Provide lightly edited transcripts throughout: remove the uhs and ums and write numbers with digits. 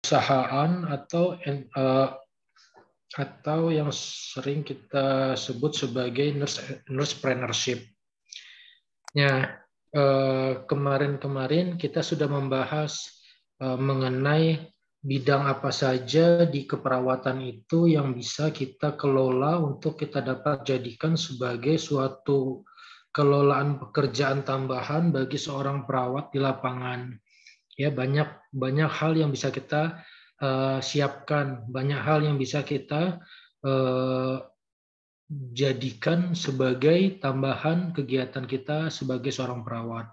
perusahaan atau yang sering kita sebut sebagai nursepreneurship. Ya, kemarin-kemarin kita sudah membahas mengenai bidang apa saja di keperawatan itu yang bisa kita kelola untuk kita dapat jadikan sebagai suatu kelolaan pekerjaan tambahan bagi seorang perawat di lapangan. Ya, banyak hal yang bisa kita siapkan, banyak hal yang bisa kita jadikan sebagai tambahan kegiatan kita sebagai seorang perawat.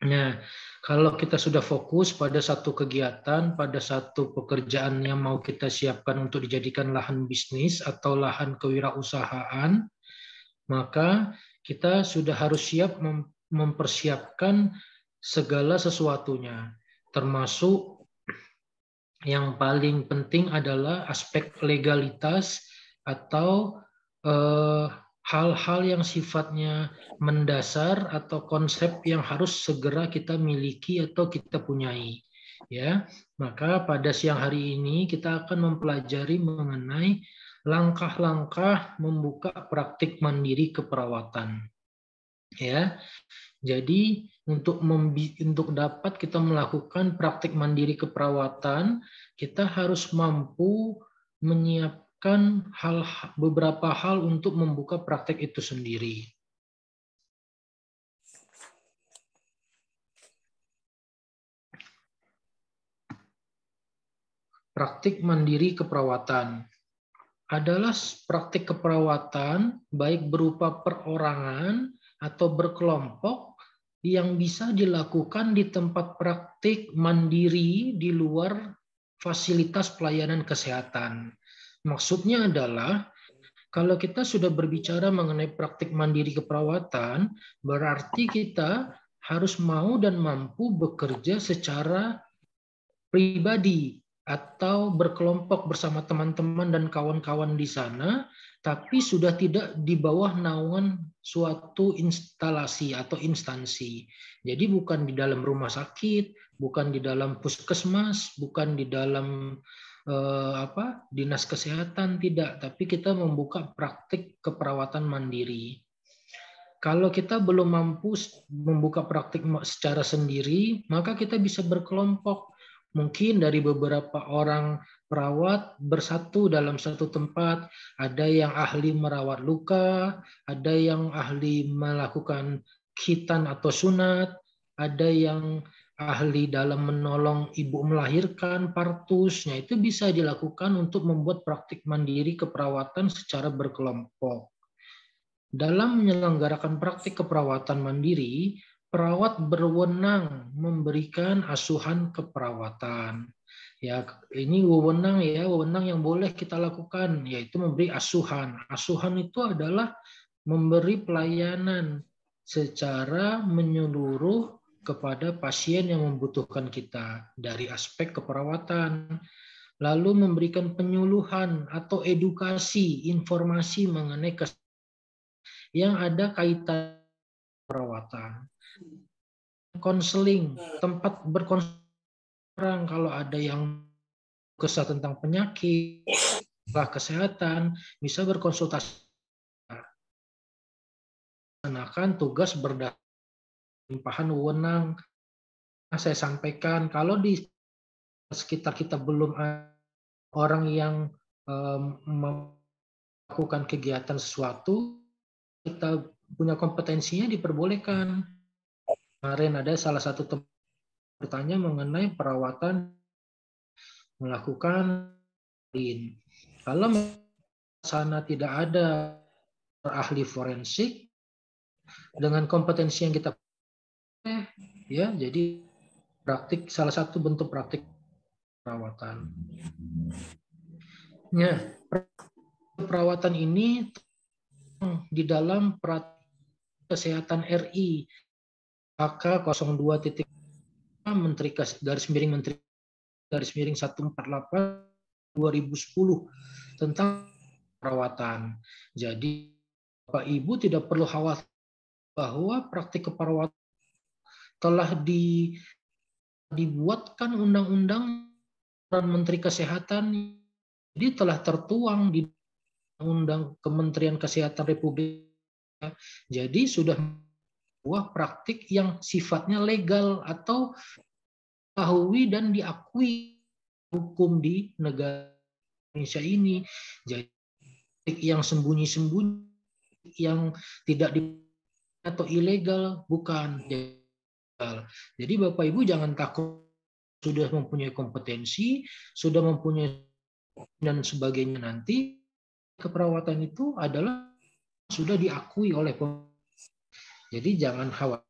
Nah, kalau kita sudah fokus pada satu kegiatan, pada satu pekerjaan yang mau kita siapkan untuk dijadikan lahan bisnis atau lahan kewirausahaan, maka kita sudah harus siap mempersiapkan segala sesuatunya, termasuk yang paling penting adalah aspek legalitas atau hal-hal yang sifatnya mendasar atau konsep yang harus segera kita miliki atau kita punyai. Ya, maka pada siang hari ini kita akan mempelajari mengenai langkah-langkah membuka praktik mandiri keperawatan. Ya, jadi untuk dapat kita melakukan praktik mandiri keperawatan, kita harus mampu menyiapkan beberapa hal untuk membuka praktik itu sendiri. Praktik mandiri keperawatan adalah praktik keperawatan baik berupa perorangan atau berkelompok yang bisa dilakukan di tempat praktik mandiri di luar fasilitas pelayanan kesehatan. Maksudnya adalah kalau kita sudah berbicara mengenai praktik mandiri keperawatan, berarti kita harus mau dan mampu bekerja secara pribadi atau berkelompok bersama teman-teman dan kawan-kawan di sana, tapi sudah tidak di bawah naungan suatu instalasi atau instansi. Jadi bukan di dalam rumah sakit, bukan di dalam puskesmas, bukan di dalam dinas kesehatan, tidak, tapi kita membuka praktik keperawatan mandiri. Kalau kita belum mampu membuka praktik secara sendiri, maka kita bisa berkelompok. Mungkin dari beberapa orang perawat bersatu dalam satu tempat, ada yang ahli merawat luka, ada yang ahli melakukan khitan atau sunat, ada yang ahli dalam menolong ibu melahirkan, partusnya itu bisa dilakukan untuk membuat praktik mandiri keperawatan secara berkelompok. Dalam menyelenggarakan praktik keperawatan mandiri, perawat berwenang memberikan asuhan keperawatan. Ya, ini wewenang yang boleh kita lakukan, yaitu memberi asuhan. Asuhan itu adalah memberi pelayanan secara menyeluruh kepada pasien yang membutuhkan kita dari aspek keperawatan, lalu memberikan penyuluhan atau edukasi informasi mengenai yang ada kaitan perawatan, konseling, tempat berkonseling kalau ada yang kesal tentang penyakit, kesehatan, bisa berkonsultasi. Melaksanakan tugas berdasarkan wewenang. Saya sampaikan kalau di sekitar kita belum ada orang yang melakukan kegiatan sesuatu, kita punya kompetensinya diperbolehkan. Kemarin ada salah satu tempat bertanya mengenai perawatan melakukan kalau sana tidak ada ahli forensik dengan kompetensi yang kita ya, jadi praktik salah satu bentuk praktik perawatan. Ya, perawatan ini di dalam peraturan kesehatan RI AK 02. Menteri Menteri 148 2010 tentang perawatan. Jadi Bapak Ibu tidak perlu khawatir bahwa praktik keperawatan telah dibuatkan undang-undang Menteri Kesehatan, jadi telah tertuang di Undang Kementerian Kesehatan Republik. Jadi sudah sebuah praktik yang sifatnya legal atau diketahui dan diakui hukum di negara Indonesia ini. Jadi yang sembunyi-sembunyi, yang tidak atau ilegal, bukan. Jadi Bapak Ibu jangan takut, sudah mempunyai kompetensi, sudah mempunyai dan sebagainya, nanti keperawatan itu adalah sudah diakui oleh pemerintah. Jadi jangan khawatir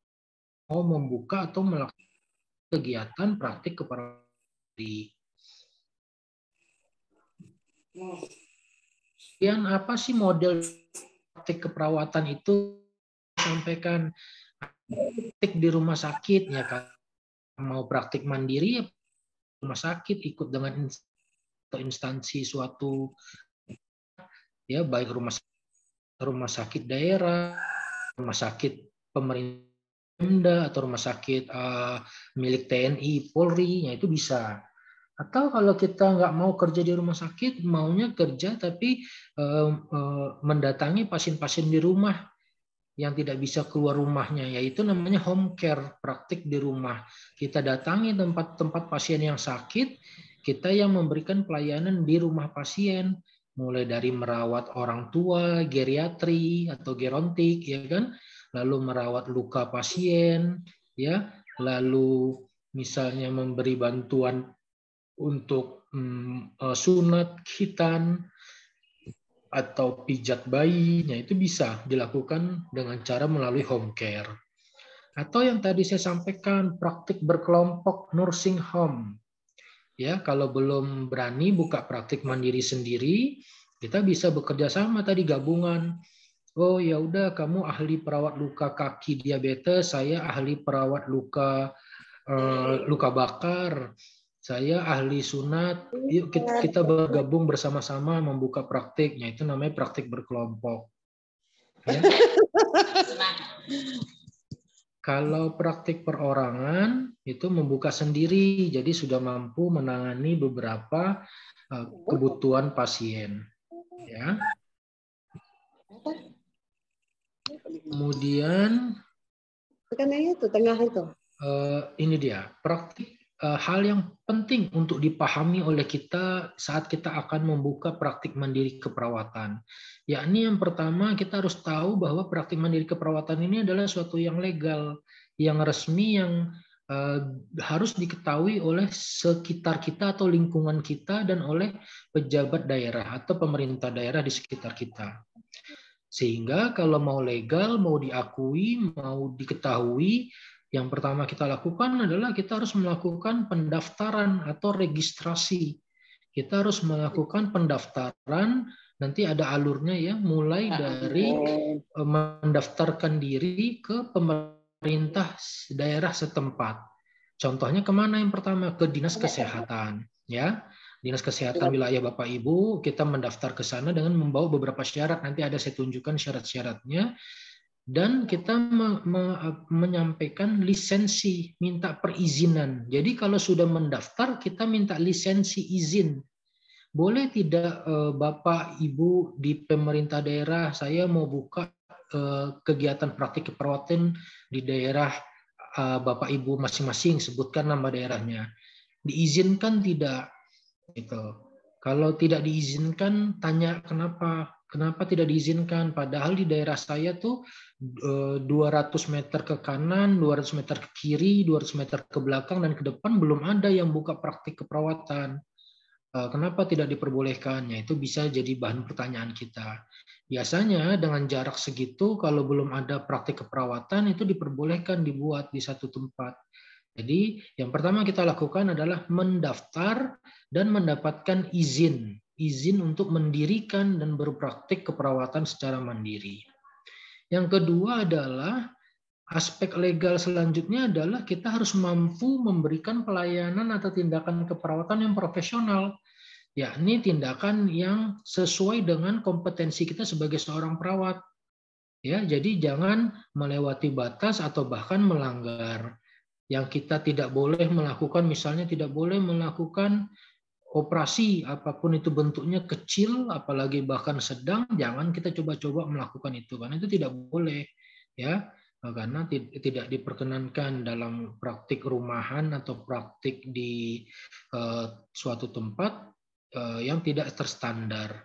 mau membuka atau melakukan kegiatan praktik keperawatan. Kemudian apa sih model praktik keperawatan itu? Sampaikan praktik di rumah sakit, ya kan, mau praktik mandiri ya rumah sakit, ikut dengan instansi suatu, ya baik rumah sakit daerah, rumah sakit pemerintah atau rumah sakit milik TNI, Polri, ya itu bisa. Atau kalau kita nggak mau kerja di rumah sakit, maunya kerja tapi mendatangi pasien-pasien di rumah yang tidak bisa keluar rumahnya, yaitu namanya home care, praktik di rumah. Kita datangi tempat-tempat pasien yang sakit, kita yang memberikan pelayanan di rumah pasien, mulai dari merawat orang tua, geriatri atau gerontik, ya kan, lalu merawat luka pasien, ya, lalu misalnya memberi bantuan untuk sunat, khitan, atau pijat bayinya, itu bisa dilakukan dengan cara melalui home care. Atau yang tadi saya sampaikan, praktik berkelompok nursing home. Ya, kalau belum berani buka praktik mandiri sendiri, kita bisa bekerja sama tadi, gabungan. Oh ya udah, kamu ahli perawat luka kaki diabetes, saya ahli perawat luka bakar, saya ahli sunat, yuk kita bergabung bersama-sama membuka praktiknya, itu namanya praktik berkelompok. Ya. Kalau praktik perorangan itu membuka sendiri, jadi sudah mampu menangani beberapa kebutuhan pasien. Ya. Kemudian itu tengah itu. Ini dia praktik. Hal yang penting untuk dipahami oleh kita saat kita akan membuka praktik mandiri keperawatan. Yakni yang pertama, kita harus tahu bahwa praktik mandiri keperawatan ini adalah suatu yang legal, yang resmi, yang harus diketahui oleh sekitar kita atau lingkungan kita dan oleh pejabat daerah atau pemerintah daerah di sekitar kita. Sehingga kalau mau legal, mau diakui, mau diketahui, yang pertama kita lakukan adalah kita harus melakukan pendaftaran atau registrasi. Kita harus melakukan pendaftaran, nanti ada alurnya ya, mulai dari mendaftarkan diri ke pemerintah daerah setempat. Contohnya kemana yang pertama? Ke Dinas Kesehatan. Ya, Dinas Kesehatan wilayah Bapak Ibu, kita mendaftar ke sana dengan membawa beberapa syarat. Nanti ada saya tunjukkan syarat-syaratnya. Dan kita menyampaikan lisensi, minta perizinan. Jadi kalau sudah mendaftar, kita minta lisensi izin. Boleh tidak Bapak Ibu di pemerintah daerah, saya mau buka kegiatan praktik keperawatan di daerah Bapak Ibu masing-masing, sebutkan nama daerahnya. Diizinkan tidak? Gitu. Kalau tidak diizinkan, tanya kenapa. Kenapa tidak diizinkan? Padahal di daerah saya tuh 200 meter ke kanan, 200 meter ke kiri, 200 meter ke belakang, dan ke depan belum ada yang buka praktik keperawatan. Kenapa tidak diperbolehkan? Ya, itu bisa jadi bahan pertanyaan kita. Biasanya dengan jarak segitu, kalau belum ada praktik keperawatan, itu diperbolehkan dibuat di satu tempat. Jadi yang pertama kita lakukan adalah mendaftar dan mendapatkan izin untuk mendirikan dan berpraktik keperawatan secara mandiri. Yang kedua adalah aspek legal selanjutnya adalah kita harus mampu memberikan pelayanan atau tindakan keperawatan yang profesional, yakni tindakan yang sesuai dengan kompetensi kita sebagai seorang perawat. Ya, jadi jangan melewati batas atau bahkan melanggar. Yang kita tidak boleh melakukan, misalnya tidak boleh melakukan operasi apapun itu bentuknya kecil, apalagi bahkan sedang, jangan kita coba-coba melakukan itu karena itu tidak boleh, ya. Karena tidak diperkenankan dalam praktik rumahan atau praktik di suatu tempat yang tidak terstandar.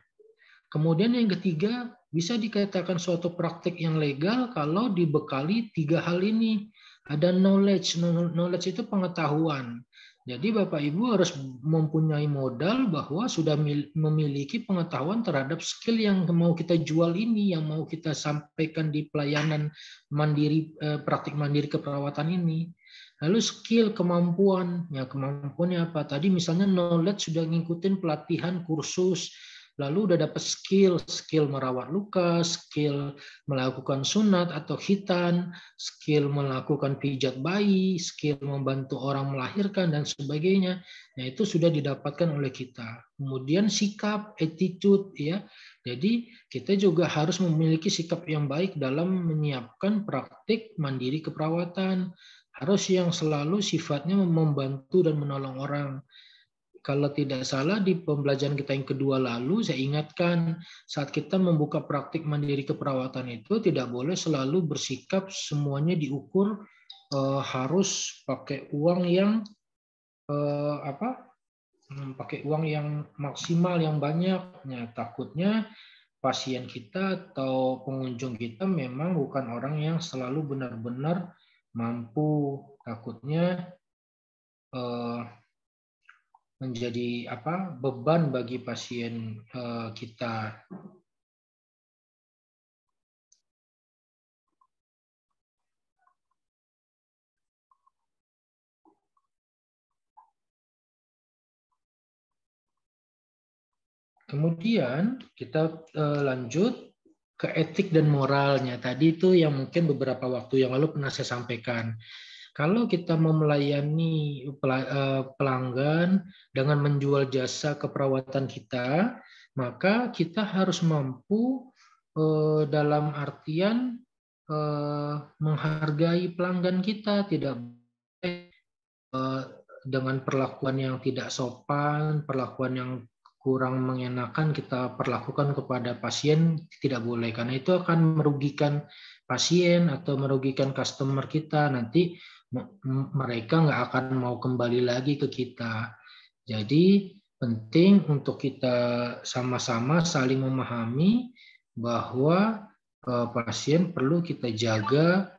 Kemudian yang ketiga, bisa dikatakan suatu praktik yang legal kalau dibekali 3 hal ini. Ada knowledge. Knowledge itu pengetahuan. Jadi Bapak Ibu harus mempunyai modal bahwa sudah memiliki pengetahuan terhadap skill yang mau kita jual ini, yang mau kita sampaikan di pelayanan mandiri, praktik mandiri keperawatan ini. Lalu skill, kemampuan. Ya, kemampuannya apa? Tadi misalnya knowledge sudah ngikutin pelatihan, kursus, lalu udah dapat skill merawat luka, skill melakukan sunat atau khitan, skill melakukan pijat bayi, skill membantu orang melahirkan dan sebagainya. Nah, itu sudah didapatkan oleh kita. Kemudian sikap, attitude, ya. Jadi kita juga harus memiliki sikap yang baik dalam menyiapkan praktik mandiri keperawatan. Harus yang selalu sifatnya membantu dan menolong orang. Kalau tidak salah di pembelajaran kita yang kedua lalu, saya ingatkan saat kita membuka praktik mandiri keperawatan itu tidak boleh selalu bersikap semuanya diukur harus pakai uang yang pakai uang yang maksimal yang banyak. Nah, takutnya pasien kita atau pengunjung kita memang bukan orang yang selalu benar-benar mampu. Takutnya menjadi beban bagi pasien kita. Kemudian kita lanjut ke etik dan moralnya. Tadi itu yang mungkin beberapa waktu yang lalu pernah saya sampaikan. Kalau kita mau melayani pelanggan dengan menjual jasa keperawatan kita, maka kita harus mampu dalam artian menghargai pelanggan kita, tidak boleh dengan perlakuan yang tidak sopan, perlakuan yang kurang mengenakan kita perlakukan kepada pasien, tidak boleh, karena itu akan merugikan pasien atau merugikan customer kita. Nanti mereka nggak akan mau kembali lagi ke kita. Jadi penting untuk kita sama-sama saling memahami bahwa pasien perlu kita jaga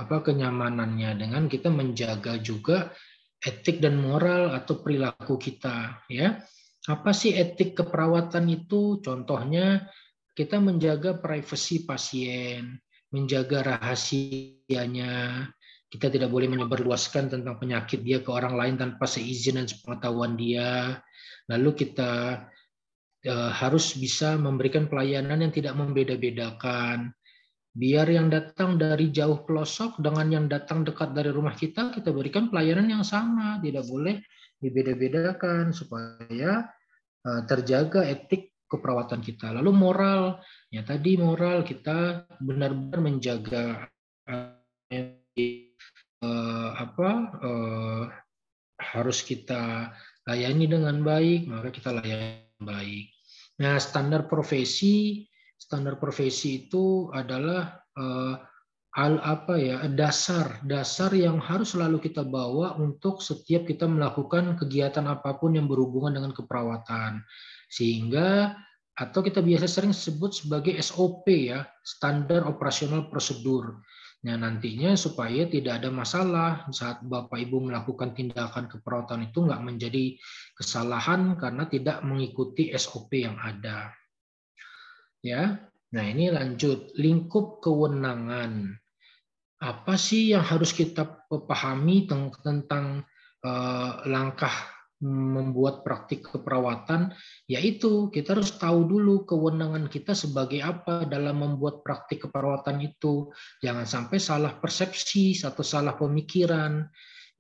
kenyamanannya dengan kita menjaga juga etik dan moral atau perilaku kita, ya. Apa sih etik keperawatan itu? Contohnya kita menjaga privasi pasien, menjaga rahasianya. Kita tidak boleh menyebarluaskan tentang penyakit dia ke orang lain tanpa seizin dan sepengetahuan dia. Lalu kita harus bisa memberikan pelayanan yang tidak membeda-bedakan. Biar yang datang dari jauh pelosok dengan yang datang dekat dari rumah kita berikan pelayanan yang sama. Tidak boleh dibeda-bedakan supaya terjaga etik keperawatan kita. Lalu moral, ya tadi moral kita benar-benar menjaga harus kita layani dengan baik, maka kita layani dengan baik. Nah, standar profesi itu adalah dasar yang harus selalu kita bawa untuk setiap kita melakukan kegiatan apapun yang berhubungan dengan keperawatan. Sehingga atau kita biasa sering sebut sebagai SOP, ya, standar operasional prosedur. Nah, nantinya supaya tidak ada masalah saat Bapak Ibu melakukan tindakan keperawatan itu nggak menjadi kesalahan karena tidak mengikuti SOP yang ada. Ya, nah ini lanjut lingkup kewenangan. Apa sih yang harus kita pahami tentang langkah membuat praktik keperawatan? Yaitu kita harus tahu dulu kewenangan kita sebagai apa dalam membuat praktik keperawatan itu. Jangan sampai salah persepsi atau salah pemikiran.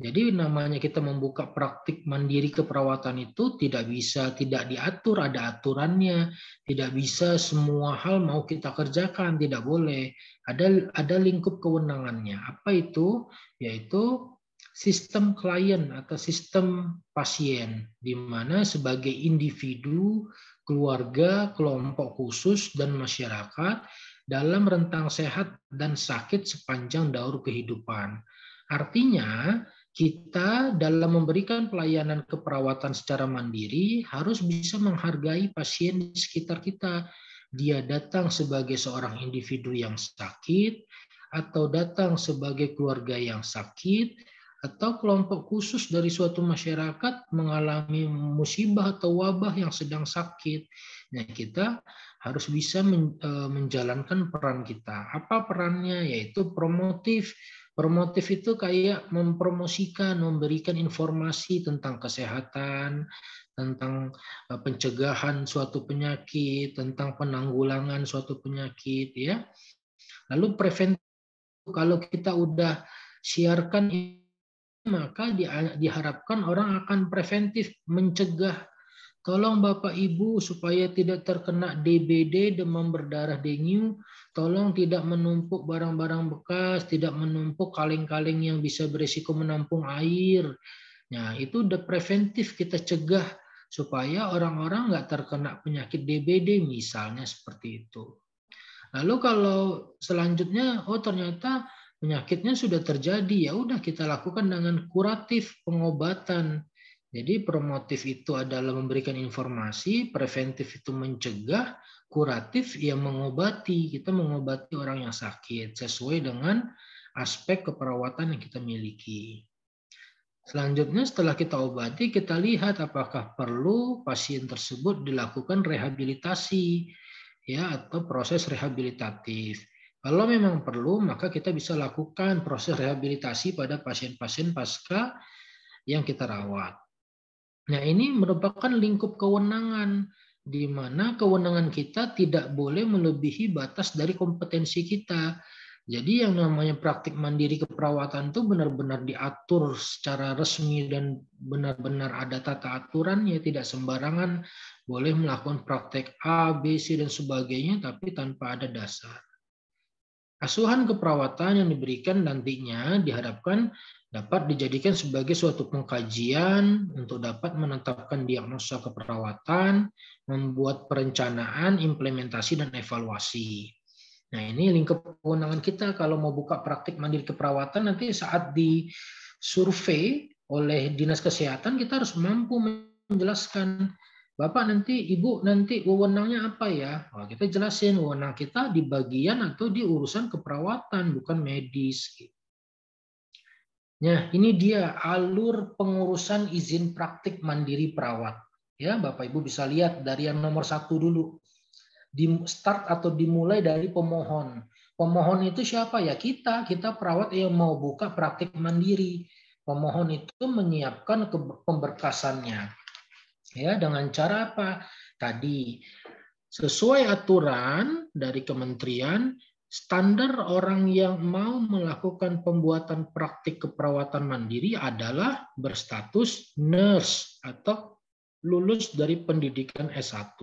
Jadi namanya kita membuka praktik mandiri keperawatan itu tidak bisa tidak diatur, ada aturannya. Tidak bisa semua hal mau kita kerjakan, tidak boleh. Ada lingkup kewenangannya. Apa itu? Yaitu sistem klien atau sistem pasien, di mana sebagai individu, keluarga, kelompok khusus, dan masyarakat dalam rentang sehat dan sakit sepanjang daur kehidupan. Artinya, kita dalam memberikan pelayanan keperawatan secara mandiri harus bisa menghargai pasien di sekitar kita. Dia datang sebagai seorang individu yang sakit, atau datang sebagai keluarga yang sakit, atau kelompok khusus dari suatu masyarakat mengalami musibah atau wabah yang sedang sakit. Nah, kita harus bisa menjalankan peran kita. Apa perannya? Yaitu promotif. Promotif itu kayak mempromosikan, memberikan informasi tentang kesehatan, tentang pencegahan suatu penyakit, tentang penanggulangan suatu penyakit, ya. Lalu preventif, kalau kita udah siarkan, maka diharapkan orang akan preventif, mencegah. Tolong Bapak Ibu supaya tidak terkena DBD, demam berdarah dengue, tolong tidak menumpuk barang-barang bekas, tidak menumpuk kaleng-kaleng yang bisa berisiko menampung air. Nah, itu udah preventif, kita cegah supaya orang-orang nggak terkena penyakit DBD misalnya, seperti itu. Lalu kalau selanjutnya, oh ternyata penyakitnya sudah terjadi, ya udah kita lakukan dengan kuratif, pengobatan. Jadi promotif itu adalah memberikan informasi, preventif itu mencegah, kuratif yang mengobati. Kita mengobati orang yang sakit sesuai dengan aspek keperawatan yang kita miliki. Selanjutnya setelah kita obati, kita lihat apakah perlu pasien tersebut dilakukan rehabilitasi, ya, atau proses rehabilitatif. Kalau memang perlu, maka kita bisa lakukan proses rehabilitasi pada pasien-pasien pasca yang kita rawat. Nah, ini merupakan lingkup kewenangan, di mana kewenangan kita tidak boleh melebihi batas dari kompetensi kita. Jadi yang namanya praktik mandiri keperawatan itu benar-benar diatur secara resmi dan benar-benar ada tata aturannya, tidak sembarangan boleh melakukan praktek A, B, C, dan sebagainya, tapi tanpa ada dasar. Asuhan keperawatan yang diberikan nantinya diharapkan dapat dijadikan sebagai suatu pengkajian untuk dapat menetapkan diagnosa keperawatan, membuat perencanaan, implementasi, dan evaluasi. Nah, ini lingkup kewenangan kita kalau mau buka praktik mandiri keperawatan, nanti saat disurvei oleh Dinas Kesehatan, kita harus mampu menjelaskan, Bapak nanti, Ibu nanti wewenangnya apa ya? Oh, kita jelasin wewenang kita di bagian atau di urusan keperawatan, bukan medis. Nah, ini dia alur pengurusan izin praktik mandiri perawat. Ya, Bapak Ibu bisa lihat dari yang nomor 1 dulu. Di start atau dimulai dari pemohon. Pemohon itu siapa ya? Kita perawat yang mau buka praktik mandiri. Pemohon itu menyiapkan pemberkasannya. Ya, dengan cara apa? Tadi sesuai aturan dari kementerian, standar orang yang mau melakukan pembuatan praktik keperawatan mandiri adalah berstatus nurse atau lulus dari pendidikan S1.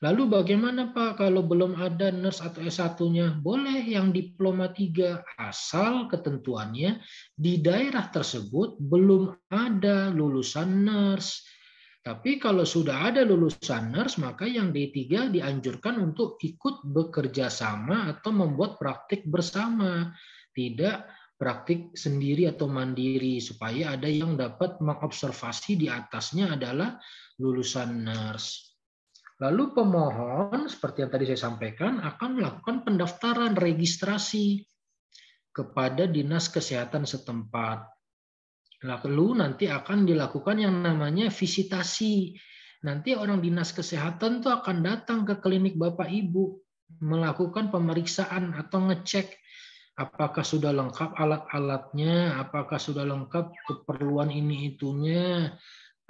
Lalu bagaimana Pak kalau belum ada nurse atau S1-nya? Boleh yang diploma 3, asal ketentuannya di daerah tersebut belum ada lulusan nurse. Tapi kalau sudah ada lulusan nurse, maka yang D3 dianjurkan untuk ikut bekerja sama atau membuat praktik bersama. Tidak praktik sendiri atau mandiri, supaya ada yang dapat mengobservasi di atasnya adalah lulusan nurse. Lalu pemohon, seperti yang tadi saya sampaikan, akan melakukan pendaftaran registrasi kepada Dinas Kesehatan setempat. Lalu nanti akan dilakukan yang namanya visitasi. Nanti orang Dinas Kesehatan itu akan datang ke klinik Bapak Ibu, melakukan pemeriksaan atau ngecek apakah sudah lengkap alat-alatnya, apakah sudah lengkap keperluan ini itunya,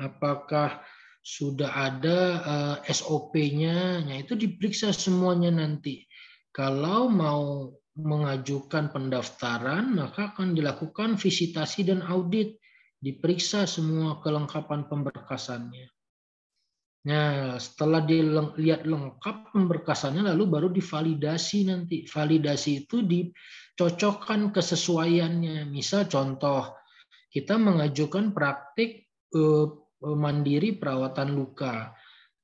apakah sudah ada SOP-nya. Nah, itu diperiksa semuanya nanti. Kalau mau mengajukan pendaftaran, maka akan dilakukan visitasi dan audit. Diperiksa semua kelengkapan pemberkasannya. Nah, setelah dilihat lengkap pemberkasannya, lalu baru divalidasi nanti. Validasi itu dicocokkan kesesuaiannya. Misal contoh, kita mengajukan praktik mandiri perawatan luka.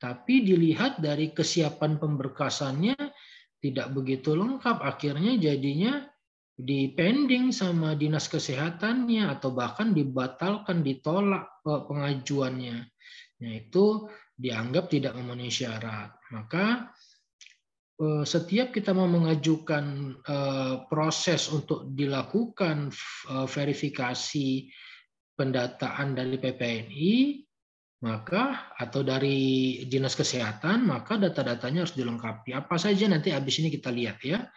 Tapi dilihat dari kesiapan pemberkasannya tidak begitu lengkap, akhirnya jadinya dipending sama dinas kesehatannya atau bahkan dibatalkan, ditolak pengajuannya. Nah, itu dianggap tidak memenuhi syarat. Maka setiap kita mau mengajukan proses untuk dilakukan verifikasi pendataan dari PPNI, maka atau dari dinas kesehatan, maka data-datanya harus dilengkapi. Apa saja nanti habis ini kita lihat ya.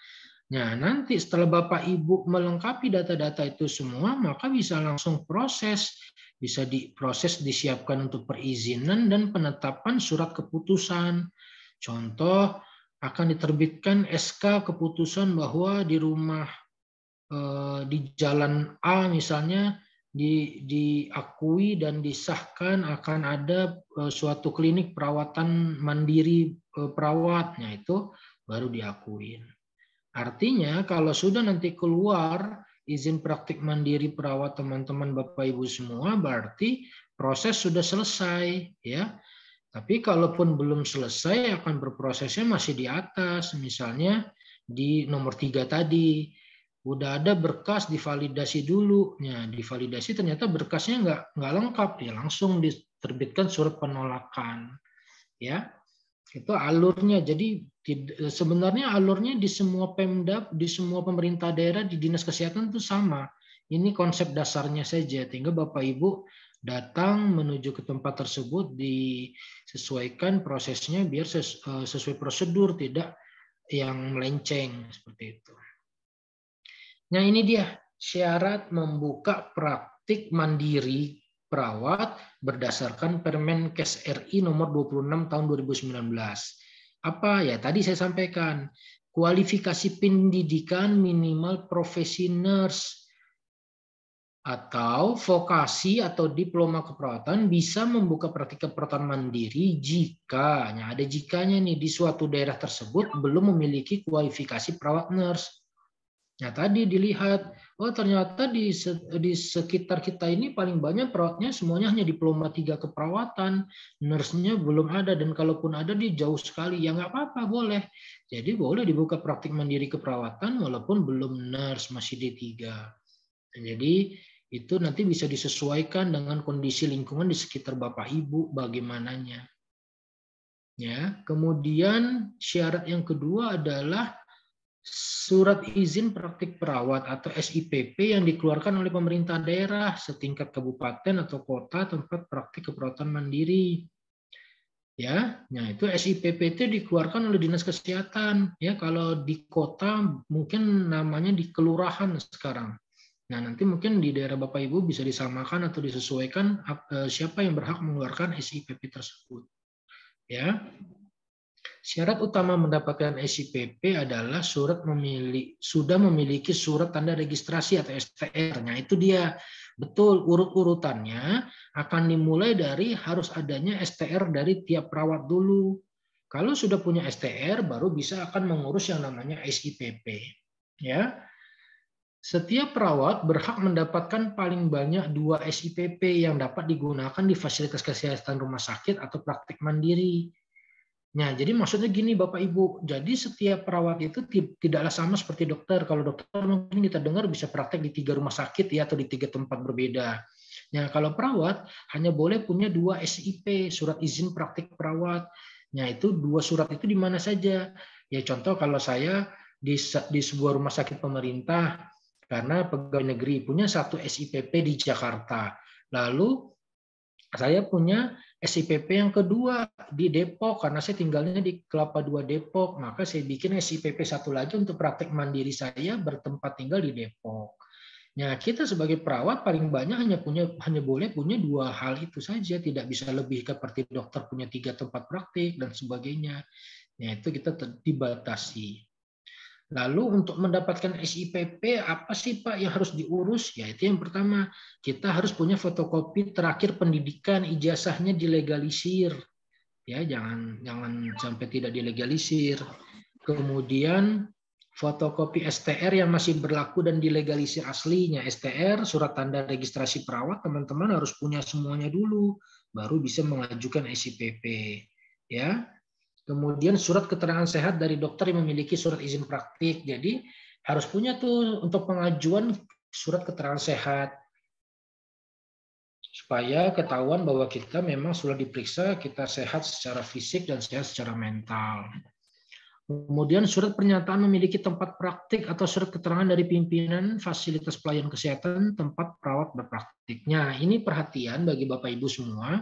Nah, nanti setelah Bapak Ibu melengkapi data-data itu semua, maka bisa langsung proses. Bisa diproses, disiapkan untuk perizinan dan penetapan surat keputusan. Contoh, akan diterbitkan SK keputusan bahwa di rumah di Jalan A misalnya diakui dan disahkan akan ada suatu klinik perawatan mandiri perawat. Nah, itu baru diakuin. Artinya kalau sudah nanti keluar izin praktik mandiri perawat teman-teman Bapak Ibu semua, berarti proses sudah selesai ya. Tapi kalaupun belum selesai akan berprosesnya masih di atas, misalnya di nomor 3 tadi. Udah ada berkas divalidasi dulu. Ya, divalidasi ternyata berkasnya nggak lengkap, ya langsung diterbitkan surat penolakan. Ya. Itu alurnya. Jadi sebenarnya alurnya di semua Pemda, di semua pemerintah daerah, di dinas kesehatan itu sama. Ini konsep dasarnya saja. Tinggal Bapak Ibu datang menuju ke tempat tersebut disesuaikan prosesnya biar sesuai prosedur, tidak yang melenceng seperti itu. Nah, ini dia syarat membuka praktik mandiri perawat berdasarkan Permenkes RI nomor 26 tahun 2019. Apa ya? Tadi saya sampaikan, kualifikasi pendidikan minimal profesi nurse atau vokasi atau diploma keperawatan bisa membuka praktik keperawatan mandiri jika, ada jikanya nih, di suatu daerah tersebut belum memiliki kualifikasi perawat nurse. Nah, tadi dilihat, oh ternyata di sekitar kita ini paling banyak perawatnya semuanya hanya diploma 3 keperawatan, nurse-nya belum ada, dan kalaupun ada di jauh sekali, ya nggak apa-apa, boleh. Jadi boleh dibuka praktik mandiri keperawatan walaupun belum nurse, masih D3. Jadi itu nanti bisa disesuaikan dengan kondisi lingkungan di sekitar Bapak Ibu bagaimananya. Ya, kemudian syarat yang kedua adalah surat izin praktik perawat atau SIPP yang dikeluarkan oleh pemerintah daerah setingkat kabupaten atau kota tempat praktik keperawatan mandiri. Ya, nah itu SIPP itu dikeluarkan oleh dinas kesehatan. Ya, kalau di kota mungkin namanya di kelurahan sekarang. Nah, nanti mungkin di daerah Bapak Ibu bisa disamakan atau disesuaikan siapa yang berhak mengeluarkan SIPP tersebut. Ya. Syarat utama mendapatkan SIPP adalah sudah memiliki surat tanda registrasi atau STR. Nah, itu dia. Betul, urut-urutannya akan dimulai dari harus adanya STR dari tiap perawat dulu. Kalau sudah punya STR, baru bisa akan mengurus yang namanya SIPP. Ya. Setiap perawat berhak mendapatkan paling banyak 2 SIPP yang dapat digunakan di fasilitas kesehatan rumah sakit atau praktik mandiri. Nah, jadi maksudnya gini Bapak Ibu, jadi setiap perawat itu tidaklah sama seperti dokter. Kalau dokter mungkin kita dengar bisa praktek di 3 rumah sakit ya, atau di 3 tempat berbeda. Nah, kalau perawat hanya boleh punya 2 SIP, surat izin praktik perawat. Nah, itu 2 surat itu di mana saja. Ya contoh kalau saya di sebuah rumah sakit pemerintah, karena pegawai negeri punya 1 SIPP di Jakarta. Lalu saya punya SIPP yang kedua di Depok, karena saya tinggalnya di Kelapa II Depok, maka saya bikin SIPP 1 lagi untuk praktek mandiri saya bertempat tinggal di Depok. Nah, kita sebagai perawat paling banyak hanya boleh punya 2 hal itu saja, tidak bisa lebih seperti dokter punya 3 tempat praktik dan sebagainya. Nah, itu kita dibatasi. Lalu untuk mendapatkan SIPP, apa sih Pak yang harus diurus? Ya itu yang pertama, kita harus punya fotokopi terakhir pendidikan, ijazahnya dilegalisir. Ya, jangan sampai tidak dilegalisir. Kemudian fotokopi STR yang masih berlaku dan dilegalisir aslinya. STR, surat tanda registrasi perawat, teman-teman harus punya semuanya dulu, baru bisa mengajukan SIPP. Ya. Kemudian surat keterangan sehat dari dokter yang memiliki surat izin praktik. Jadi harus punya tuh untuk pengajuan surat keterangan sehat, supaya ketahuan bahwa kita memang sudah diperiksa, kita sehat secara fisik dan sehat secara mental. Kemudian surat pernyataan memiliki tempat praktik atau surat keterangan dari pimpinan fasilitas pelayanan kesehatan tempat perawat berpraktiknya. Ini perhatian bagi Bapak Ibu semua.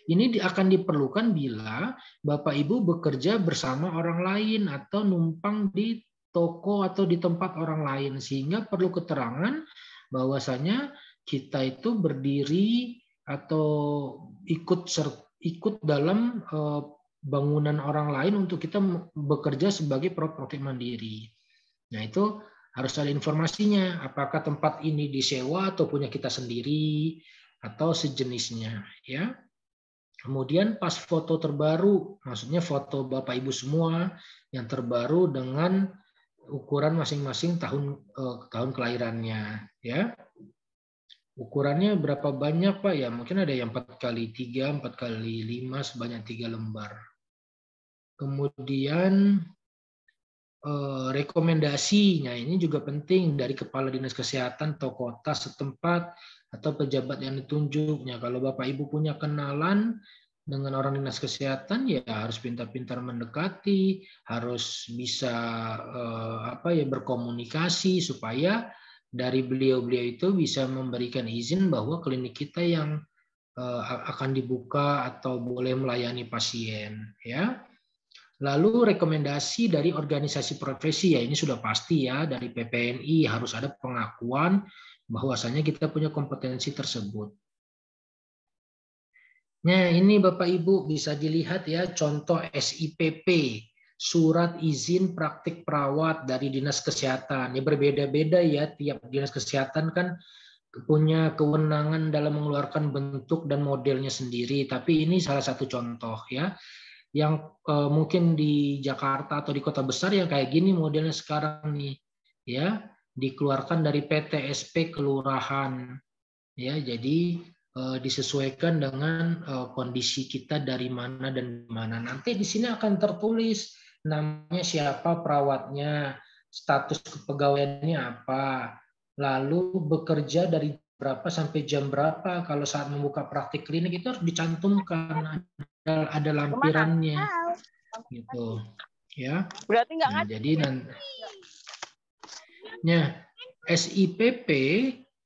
Ini akan diperlukan bila Bapak Ibu bekerja bersama orang lain atau numpang di toko atau di tempat orang lain, sehingga perlu keterangan bahwasanya kita itu berdiri atau ikut dalam bangunan orang lain untuk kita bekerja sebagai perawat praktik mandiri. Nah, itu harus ada informasinya, apakah tempat ini disewa atau punya kita sendiri atau sejenisnya, ya. Kemudian pas foto terbaru, maksudnya foto Bapak Ibu semua yang terbaru dengan ukuran masing-masing tahun kelahirannya, ya. Ukurannya berapa banyak, Pak? Ya, mungkin ada yang 4x3, 4x5, sebanyak 3 lembar. Kemudian rekomendasinya ini juga penting dari Kepala Dinas Kesehatan atau kota setempat atau pejabat yang ditunjuknya. Kalau Bapak Ibu punya kenalan dengan orang dinas kesehatan, ya harus pintar-pintar mendekati, harus bisa berkomunikasi supaya dari beliau-beliau itu bisa memberikan izin bahwa klinik kita yang akan dibuka atau boleh melayani pasien, ya. Lalu rekomendasi dari organisasi profesi, ya ini sudah pasti ya, dari PPNI harus ada pengakuan bahwasanya kita punya kompetensi tersebut. Nah, ini Bapak Ibu bisa dilihat ya contoh SIPP, surat izin praktik perawat dari Dinas Kesehatan. Ya berbeda-beda ya, tiap Dinas Kesehatan kan punya kewenangan dalam mengeluarkan bentuk dan modelnya sendiri, tapi ini salah satu contoh ya. Yang mungkin di Jakarta atau di kota besar yang kayak gini modelnya sekarang nih, ya dikeluarkan dari PTSP kelurahan, ya jadi disesuaikan dengan kondisi kita dari mana dan mana. Nanti di sini akan tertulis namanya siapa perawatnya, status kepegawaiannya apa, lalu bekerja dari berapa sampai jam berapa. Kalau saat membuka praktik klinik itu harus dicantumkan, ada lampirannya gitu ya. Berarti nggak Nah, jadi SIPP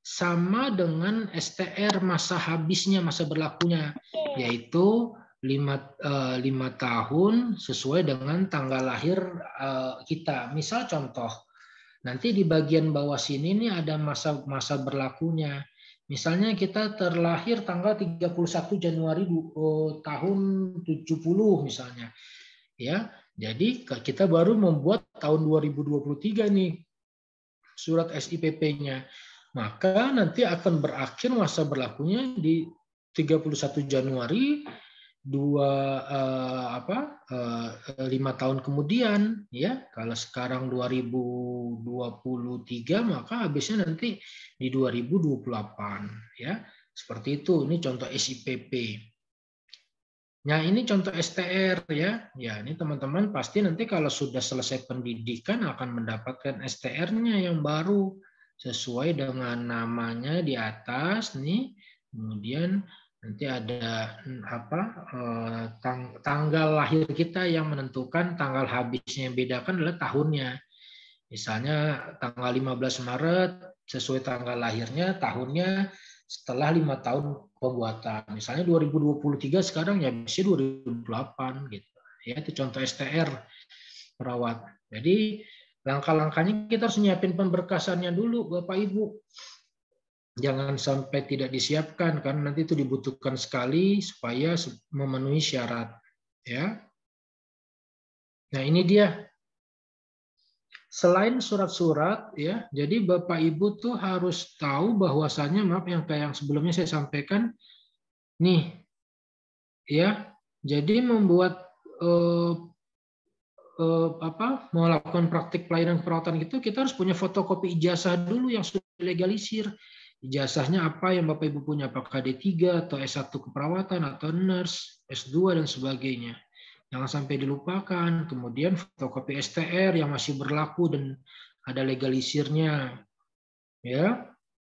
sama dengan STR masa habisnya, masa berlakunya, yaitu 5 tahun sesuai dengan tanggal lahir kita. Misal contoh, nanti di bagian bawah sini nih ada masa berlakunya. Misalnya kita terlahir tanggal 31 Januari tahun 70 misalnya. Ya, jadi kita baru membuat tahun 2023 nih surat SIPP-nya. Maka nanti akan berakhir masa berlakunya di 31 Januari 5 tahun kemudian, ya. Kalau sekarang 2023 maka habisnya nanti di 2028, ya. Seperti itu. Ini contoh SIPP. Nah, ini contoh STR ya. Ya, ini teman-teman pasti nanti kalau sudah selesai pendidikan akan mendapatkan STR-nya yang baru sesuai dengan namanya di atas nih. Kemudian nanti ada tanggal lahir kita yang menentukan, tanggal habisnya yang bedakan adalah tahunnya. Misalnya tanggal 15 Maret sesuai tanggal lahirnya, tahunnya setelah 5 tahun pembuatan. Misalnya 2023 sekarang ya bisa 2008 gitu. Ya, itu contoh STR perawat. Jadi langkah-langkahnya kita harus nyiapin pemberkasannya dulu Bapak Ibu. Jangan sampai tidak disiapkan karena nanti itu dibutuhkan sekali supaya memenuhi syarat, ya. Nah, ini dia. Selain surat-surat ya, jadi Bapak Ibu tuh harus tahu bahwasannya, maaf yang kayak yang sebelumnya saya sampaikan nih. Ya. Jadi membuat melakukan praktik pelayanan keperawatan itu, kita harus punya fotokopi ijazah dulu yang sudah legalisir. Ijazahnya apa yang Bapak Ibu punya, apakah D3 atau S1 keperawatan atau nurse, S2 dan sebagainya. Jangan sampai dilupakan. Kemudian fotokopi STR yang masih berlaku dan ada legalisirnya. Ya.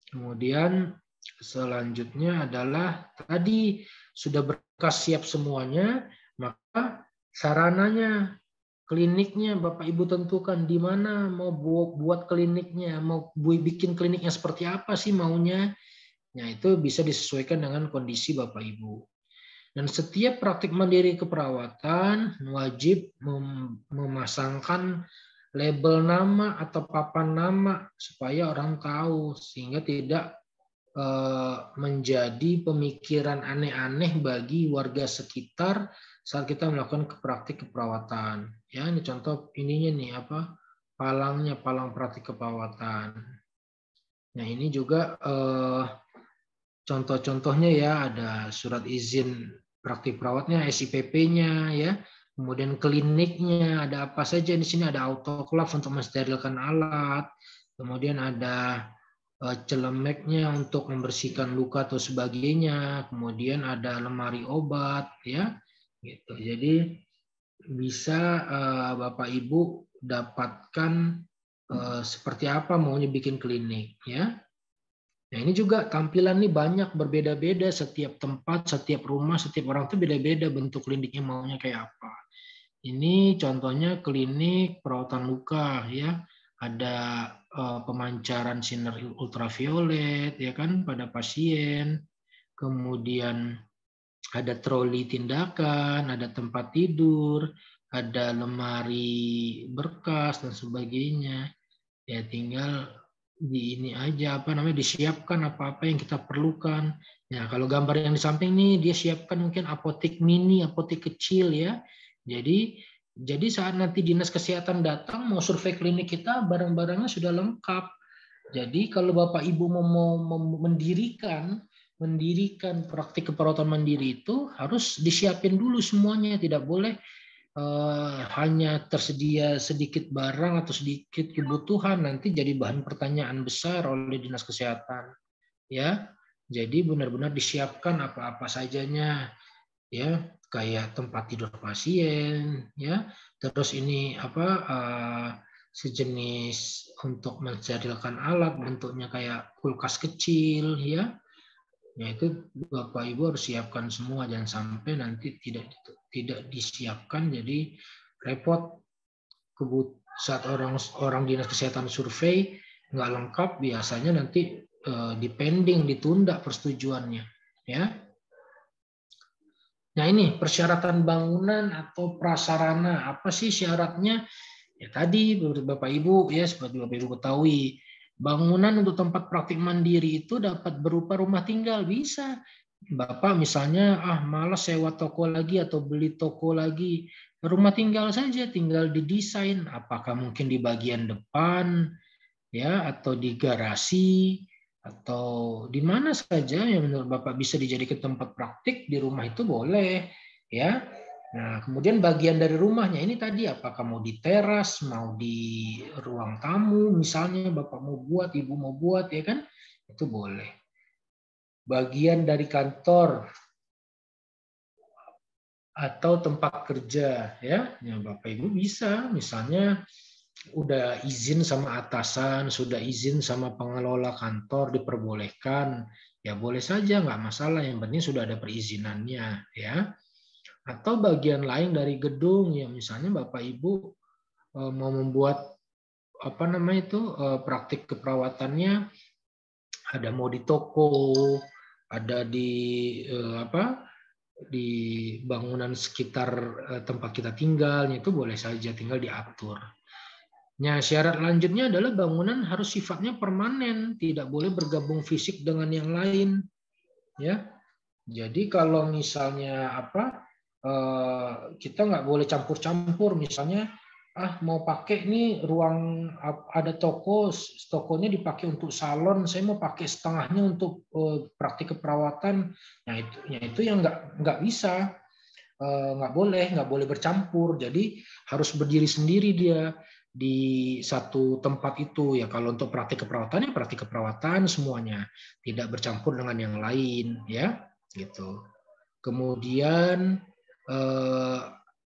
Kemudian selanjutnya adalah tadi sudah berkas siap semuanya, maka sarananya, kliniknya Bapak Ibu tentukan di mana mau buat kliniknya, mau bikin kliniknya seperti apa sih maunya. Nah, itu bisa disesuaikan dengan kondisi Bapak Ibu. Dan setiap praktik mandiri keperawatan wajib memasangkan label nama atau papan nama supaya orang tahu, sehingga tidak menjadi pemikiran aneh-aneh bagi warga sekitar saat kita melakukan praktik keperawatan. Ya, ini contoh ininya nih palangnya, palang praktik keperawatan. Nah, ini juga contoh-contohnya ya, ada surat izin praktik perawatnya, SIPP-nya ya. Kemudian kliniknya ada apa saja di sini, ada autoclave untuk mensterilkan alat. Kemudian ada celemeknya untuk membersihkan luka atau sebagainya, kemudian ada lemari obat ya, gitu. Jadi bisa Bapak Ibu dapatkan seperti apa maunya bikin klinik ya. Nah, ini juga tampilan nih banyak berbeda-beda, setiap tempat, setiap rumah, setiap orang tuh beda-beda bentuk kliniknya maunya kayak apa. Ini contohnya klinik perawatan luka ya. Ada pemancaran sinar ultraviolet ya kan pada pasien. Kemudian ada troli tindakan, ada tempat tidur, ada lemari berkas dan sebagainya. Ya tinggal di ini aja disiapkan apa-apa yang kita perlukan. Ya, kalau gambar yang di samping nih dia siapkan mungkin apotek mini, apotek kecil ya. Jadi saat nanti dinas kesehatan datang mau survei klinik kita, barang-barangnya sudah lengkap. Jadi kalau Bapak Ibu mau mendirikan praktik keperawatan mandiri itu harus disiapin dulu semuanya, tidak boleh hanya tersedia sedikit barang atau sedikit kebutuhan nanti jadi bahan pertanyaan besar oleh dinas kesehatan ya. Jadi benar-benar disiapkan apa-apa sajanya ya, kayak tempat tidur pasien ya, terus ini sejenis untuk mensterilkan alat bentuknya kayak kulkas kecil ya. Ya itu Bapak Ibu harus siapkan semua, jangan sampai nanti tidak disiapkan jadi repot saat orang dinas kesehatan survei nggak lengkap, biasanya nanti dipending, ditunda persetujuannya ya. Nah, ini persyaratan bangunan atau prasarana, apa sih syaratnya? Ya tadi Bapak Ibu ya, seperti Bapak Ibu ketahui, bangunan untuk tempat praktik mandiri itu dapat berupa rumah tinggal, bisa. Bapak misalnya malas sewa toko lagi atau beli toko lagi, rumah tinggal saja, tinggal didesain apakah mungkin di bagian depan ya, atau di garasi, atau di mana saja yang menurut Bapak bisa dijadikan tempat praktik di rumah itu boleh ya. Nah, kemudian bagian dari rumahnya ini tadi apakah mau di teras, mau di ruang tamu misalnya Bapak mau buat, Ibu mau buat ya kan, itu boleh. Bagian dari kantor atau tempat kerja ya, Bapak Ibu bisa misalnya udah izin sama atasan, sudah izin sama pengelola kantor diperbolehkan, ya boleh saja, nggak masalah, yang penting sudah ada perizinannya ya. Atau bagian lain dari gedung, ya misalnya Bapak Ibu mau membuat praktik keperawatannya, ada mau di toko, ada di di bangunan sekitar tempat kita tinggalnya, itu boleh saja, tinggal diatur. Nah, syarat lanjutnya adalah bangunan harus sifatnya permanen, tidak boleh bergabung fisik dengan yang lain. Ya, jadi kalau misalnya kita nggak boleh campur-campur. Misalnya, mau pakai nih ruang, ada tokonya dipakai untuk salon, saya mau pakai setengahnya untuk praktik keperawatan. Nah itu yang nggak bisa. nggak boleh bercampur. Jadi harus berdiri sendiri dia di satu tempat itu ya. Kalau untuk praktik keperawatan ya praktik keperawatan semuanya, tidak bercampur dengan yang lain ya, gitu. Kemudian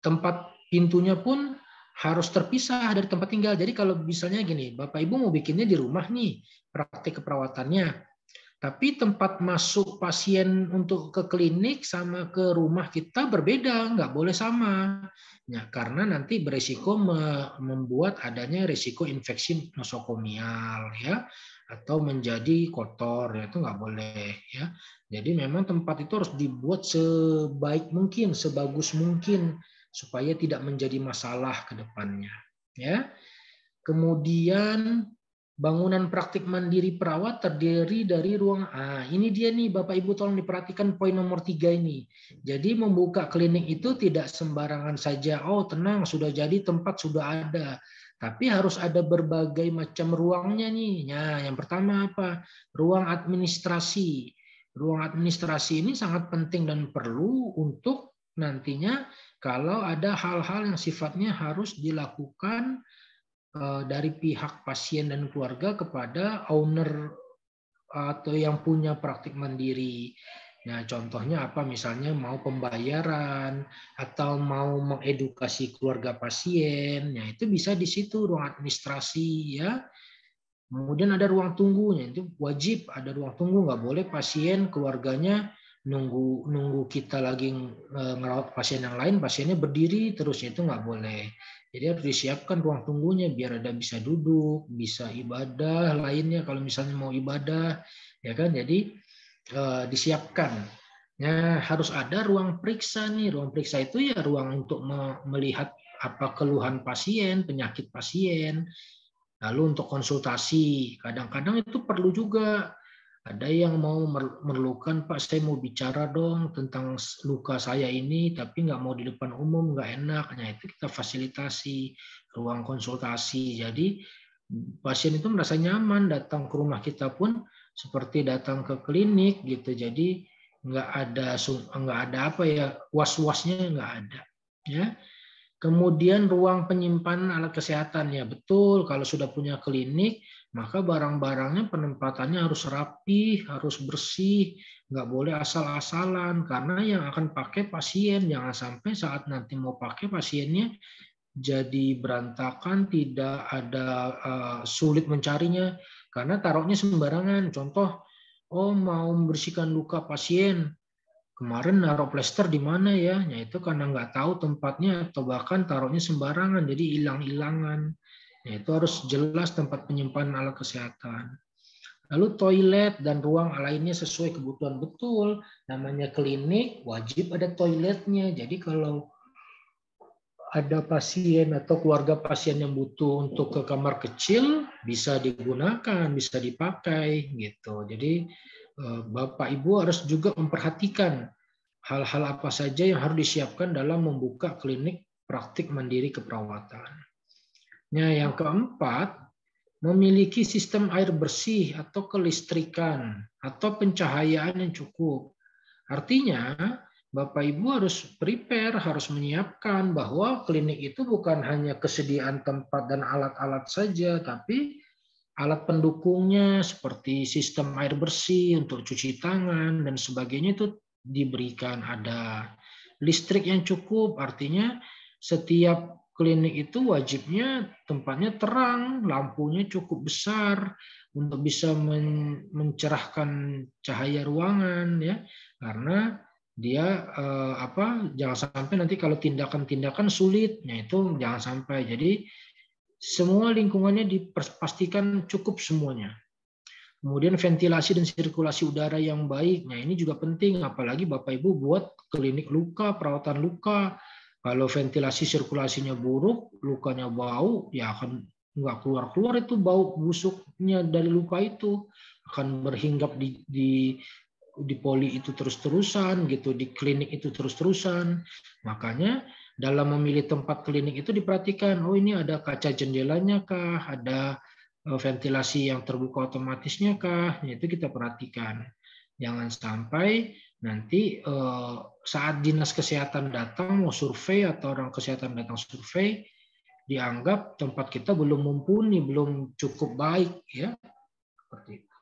tempat pintunya pun harus terpisah dari tempat tinggal. Jadi kalau misalnya gini, Bapak Ibu mau bikinnya di rumah nih praktik keperawatannya, tapi tempat masuk pasien untuk ke klinik sama ke rumah kita berbeda, nggak boleh sama. Ya, karena nanti beresiko membuat adanya risiko infeksi nosokomial ya, atau menjadi kotor ya, itu nggak boleh ya. Jadi memang tempat itu harus dibuat sebaik mungkin, sebagus mungkin supaya tidak menjadi masalah ke depannya ya. Kemudian bangunan praktik mandiri perawat terdiri dari ruang ini dia nih Bapak Ibu, tolong diperhatikan poin nomor 3 ini. Jadi membuka klinik itu tidak sembarangan saja, oh tenang sudah jadi tempat sudah ada. Tapi harus ada berbagai macam ruangnya nih. Nah, yang pertama apa? Ruang administrasi. Ruang administrasi ini sangat penting dan perlu untuk nantinya kalau ada hal-hal yang sifatnya harus dilakukan dari pihak pasien dan keluarga kepada owner atau yang punya praktik mandiri. Nah, contohnya apa? Misalnya mau pembayaran atau mau mengedukasi keluarga pasien, ya itu bisa di situ ruang administrasi ya. Kemudian ada ruang tunggunya, itu wajib ada ruang tunggu, nggak boleh pasien keluarganya nunggu kita lagi ngerawat pasien yang lain, pasiennya berdiri terus, itu nggak boleh. Jadi harus disiapkan ruang tunggunya biar ada bisa duduk, bisa ibadah lainnya kalau misalnya mau ibadah, ya kan? Jadi disiapkan. Nah, harus ada ruang periksa nih. Ruang periksa itu ya ruang untuk melihat apa keluhan pasien, penyakit pasien. Lalu untuk konsultasi, kadang-kadang itu perlu juga. Ada yang mau memerlukan, Pak, saya mau bicara dong tentang luka saya ini, tapi nggak mau di depan umum, nggak enak. Nah, itu kita fasilitasi ruang konsultasi. Jadi pasien itu merasa nyaman datang ke rumah kita pun seperti datang ke klinik gitu. Jadi nggak ada apa ya, was-wasnya nggak ada. Ya. Kemudian ruang penyimpanan alat kesehatan, ya betul, kalau sudah punya klinik maka barang-barangnya penempatannya harus rapi, harus bersih, nggak boleh asal-asalan karena yang akan pakai pasien, jangan sampai saat nanti mau pakai pasiennya jadi berantakan, tidak ada sulit mencarinya karena taruhnya sembarangan. Contoh, oh mau membersihkan luka pasien, kemarin naruh plester di mana ya? Ya itu karena nggak tahu tempatnya atau bahkan taruhnya sembarangan, jadi hilang-hilangan. Ya itu harus jelas tempat penyimpanan alat kesehatan. Lalu toilet dan ruang lainnya sesuai kebutuhan, betul. Namanya klinik wajib ada toiletnya. Jadi kalau ada pasien atau keluarga pasien yang butuh untuk ke kamar kecil bisa digunakan, bisa dipakai gitu. Jadi Bapak Ibu harus juga memperhatikan hal-hal apa saja yang harus disiapkan dalam membuka klinik praktik mandiri keperawatan. Nah, yang keempat, memiliki sistem air bersih atau kelistrikan atau pencahayaan yang cukup. Artinya, Bapak Ibu harus prepare, harus menyiapkan bahwa klinik itu bukan hanya kesediaan tempat dan alat-alat saja, tapi alat pendukungnya seperti sistem air bersih untuk cuci tangan dan sebagainya itu diberikan. Ada listrik yang cukup, artinya setiap klinik itu wajibnya tempatnya terang, lampunya cukup besar untuk bisa mencerahkan cahaya ruangan ya, karena dia jangan sampai nanti kalau tindakan-tindakan sulit, nah itu jangan sampai. Jadi semua lingkungannya dipastikan cukup semuanya. Kemudian ventilasi dan sirkulasi udara yang baik. Nah, ini juga penting, apalagi Bapak Ibu buat klinik luka, perawatan luka. Kalau ventilasi sirkulasinya buruk, lukanya bau, ya akan nggak keluar-keluar itu bau busuknya dari luka itu. Akan berhinggap di poli itu terus-terusan, gitu, di klinik itu terus-terusan. Makanya dalam memilih tempat klinik itu diperhatikan, oh ini ada kaca jendelanya kah, ada ventilasi yang terbuka otomatisnya kah, itu kita perhatikan. Jangan sampai Nanti saat dinas kesehatan datang mau survei atau orang kesehatan datang survei, dianggap tempat kita belum mumpuni, belum cukup baik, ya. Seperti itu.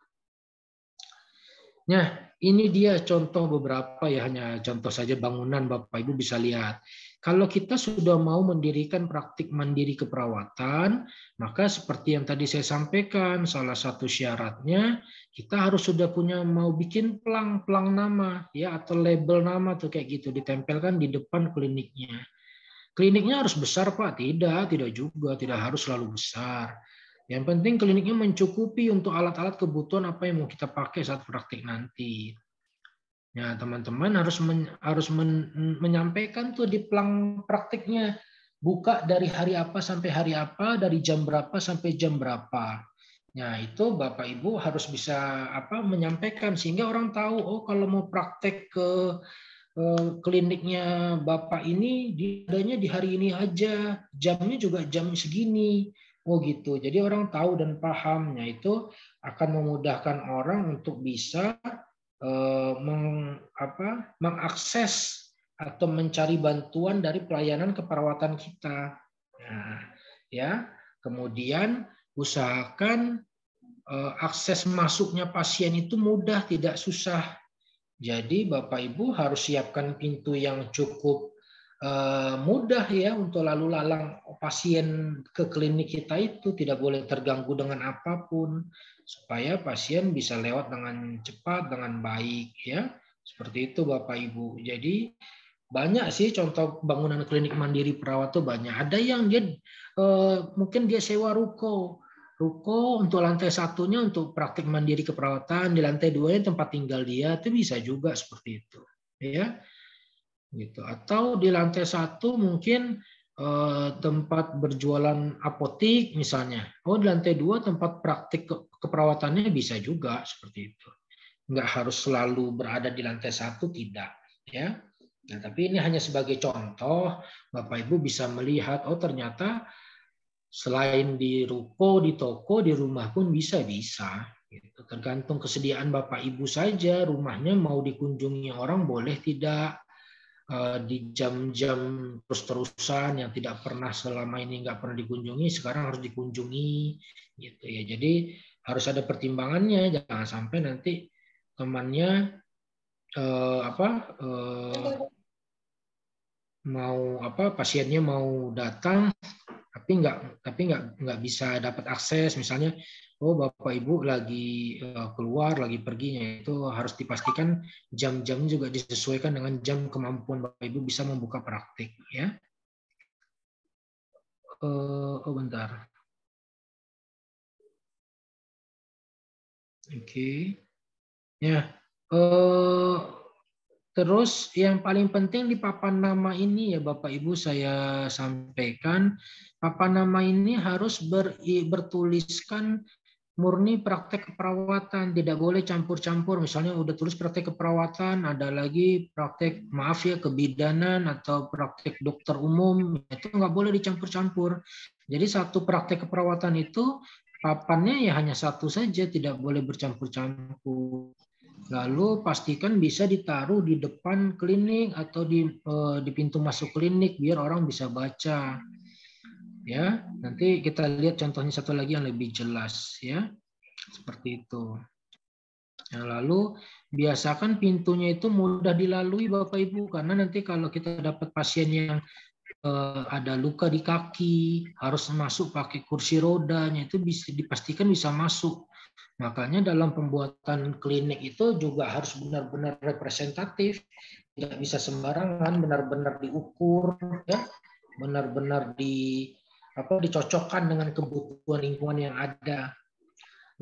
Nah, ini dia contoh beberapa, ya, hanya contoh saja bangunan, Bapak Ibu bisa lihat. Kalau kita sudah mau mendirikan praktik mandiri keperawatan, maka seperti yang tadi saya sampaikan, salah satu syaratnya kita harus sudah punya mau bikin pelang nama, ya, atau label nama tuh kayak gitu, ditempelkan di depan kliniknya. Kliniknya harus besar, Pak? Tidak juga, tidak harus selalu besar. Yang penting kliniknya mencukupi untuk alat-alat kebutuhan apa yang mau kita pakai saat praktik nanti. Nah, teman-teman harus menyampaikan tuh di pelang praktiknya, buka dari hari apa sampai hari apa, dari jam berapa sampai jam berapa. Nah, itu Bapak Ibu harus bisa menyampaikan sehingga orang tahu, oh kalau mau praktek ke kliniknya Bapak ini adanya di hari ini aja, jamnya juga jam segini. Oh gitu. Jadi orang tahu dan pahamnya itu akan memudahkan orang untuk bisa mengakses atau mencari bantuan dari pelayanan keperawatan kita. Nah, ya. Kemudian usahakan akses masuknya pasien itu mudah, tidak susah. Jadi Bapak Ibu harus siapkan pintu yang cukup mudah, ya, untuk lalu lalang pasien ke klinik kita itu tidak boleh terganggu dengan apapun supaya pasien bisa lewat dengan cepat, dengan baik, ya. Seperti itu Bapak Ibu. Jadi banyak sih contoh bangunan klinik mandiri perawat tuh banyak. Ada yang dia mungkin dia sewa ruko untuk lantai satunya untuk praktik mandiri keperawatan, di lantai 2-nya tempat tinggal dia, itu bisa juga seperti itu, ya, gitu. Atau di lantai 1 mungkin tempat berjualan apotik misalnya, di lantai 2 tempat praktik keperawatannya bisa juga seperti itu. Nggak harus selalu berada di lantai 1, tidak, ya. Nah, tapi ini hanya sebagai contoh, Bapak Ibu bisa melihat, oh ternyata selain di ruko, di toko, di rumah pun bisa. Gitu. Tergantung kesediaan Bapak Ibu saja, rumahnya mau dikunjungi orang boleh tidak, di jam-jam terus-terusan yang tidak pernah selama ini nggak pernah dikunjungi, sekarang harus dikunjungi, gitu ya. Jadi harus ada pertimbangannya, jangan sampai nanti temannya pasiennya mau datang tapi nggak bisa dapat akses, misalnya Bapak Ibu lagi keluar, lagi perginya, itu harus dipastikan jam-jam juga disesuaikan dengan jam kemampuan Bapak Ibu bisa membuka praktik, ya. Bentar. Oke. Ya. Terus yang paling penting di papan nama ini, ya Bapak Ibu saya sampaikan, papan nama ini harus bertuliskan murni praktek keperawatan, tidak boleh campur-campur. Misalnya udah tulis praktek keperawatan, ada lagi praktek, maaf ya, kebidanan atau praktek dokter umum, itu nggak boleh dicampur-campur. Jadi satu praktek keperawatan itu papannya ya hanya satu saja, tidak boleh bercampur-campur. Lalu pastikan bisa ditaruh di depan klinik atau di pintu masuk klinik biar orang bisa baca. Ya, nanti kita lihat contohnya satu lagi yang lebih jelas, ya. Seperti itu. Nah, lalu biasakan pintunya itu mudah dilalui Bapak Ibu, karena nanti kalau kita dapat pasien yang ada luka di kaki, harus masuk pakai kursi rodanya, itu bisa dipastikan bisa masuk. Makanya dalam pembuatan klinik itu juga harus benar-benar representatif, tidak bisa sembarangan, benar-benar diukur, ya, benar-benar dicocokkan dengan kebutuhan lingkungan yang ada.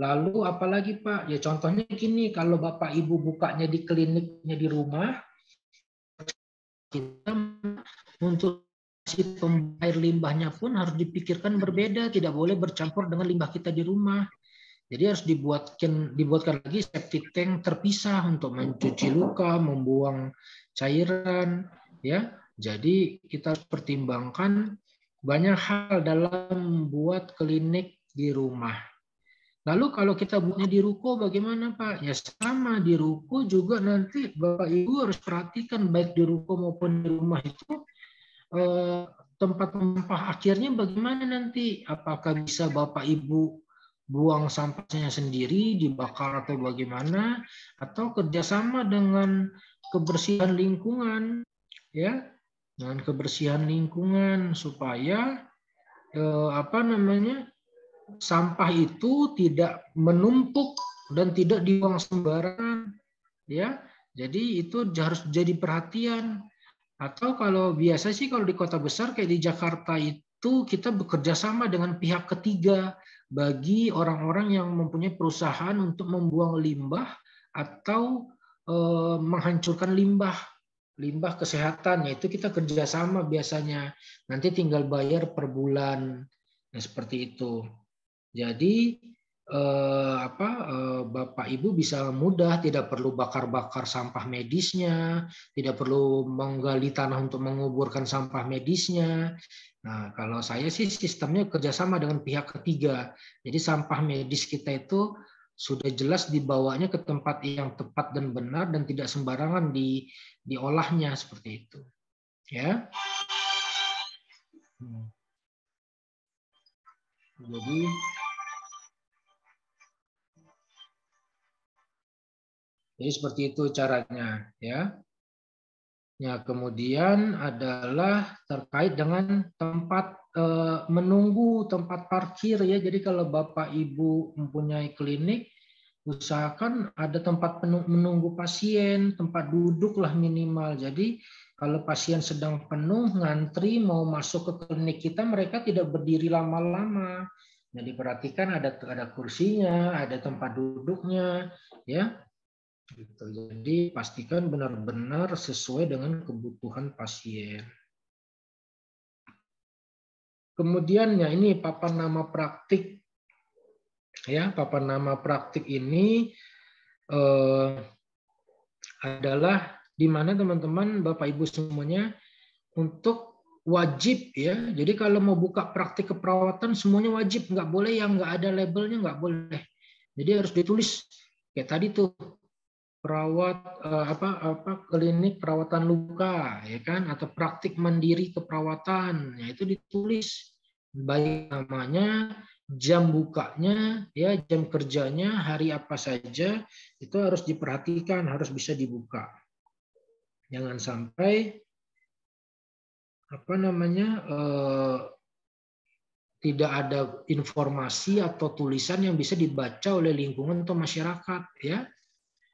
Lalu apalagi Pak? Ya contohnya gini, kalau Bapak Ibu bukanya di kliniknya di rumah, kita untuk si air limbahnya pun harus dipikirkan berbeda, tidak boleh bercampur dengan limbah kita di rumah. Jadi harus dibuatkan lagi septic tank terpisah untuk mencuci luka, membuang cairan, ya. Jadi kita harus pertimbangkan banyak hal dalam membuat klinik di rumah. Lalu kalau kita buatnya di ruko bagaimana Pak? Ya sama, di ruko juga nanti Bapak Ibu harus perhatikan baik di ruko maupun di rumah itu tempat sampah akhirnya bagaimana nanti? Apakah bisa Bapak Ibu buang sampahnya sendiri, dibakar atau bagaimana? Atau kerjasama dengan kebersihan lingkungan, ya, dengan kebersihan lingkungan supaya sampah itu tidak menumpuk dan tidak dibuang sembarangan, ya. Jadi itu harus jadi perhatian. Atau kalau biasa sih kalau di kota besar kayak di Jakarta itu kita bekerja sama dengan pihak ketiga bagi orang-orang yang mempunyai perusahaan untuk membuang limbah atau menghancurkan limbah kesehatan, yaitu kita kerjasama biasanya. Nanti tinggal bayar per bulan, nah seperti itu. Jadi Bapak Ibu bisa mudah, tidak perlu bakar-bakar sampah medisnya, tidak perlu menggali tanah untuk menguburkan sampah medisnya. Nah, kalau saya sih sistemnya kerjasama dengan pihak ketiga. Jadi sampah medis kita itu sudah jelas dibawanya ke tempat yang tepat dan benar dan tidak sembarangan diolahnya seperti itu. Ya. Jadi seperti itu caranya, ya. Ya, kemudian adalah terkait dengan tempat menunggu, tempat parkir ya. Jadi kalau Bapak Ibu mempunyai klinik, usahakan ada tempat menunggu pasien, tempat duduk lah minimal. Jadi kalau pasien sedang penuh ngantri mau masuk ke klinik kita, mereka tidak berdiri lama-lama. Jadi perhatikan ada kursinya, ada tempat duduknya, ya. Gitu. Jadi pastikan benar-benar sesuai dengan kebutuhan pasien. Kemudian ya ini papan nama praktik. Ya, papan nama praktik ini adalah di mana teman-teman Bapak Ibu semuanya untuk wajib ya. Jadi kalau mau buka praktik keperawatan semuanya wajib, nggak boleh yang nggak ada labelnya, nggak boleh. Jadi harus ditulis kayak tadi tuh. Perawat klinik perawatan luka ya kan, atau praktik mandiri keperawatan, ya itu ditulis baik namanya, jam bukanya ya, jam kerjanya, hari apa saja, itu harus diperhatikan, harus bisa dibuka. Jangan sampai tidak ada informasi atau tulisan yang bisa dibaca oleh lingkungan atau masyarakat ya.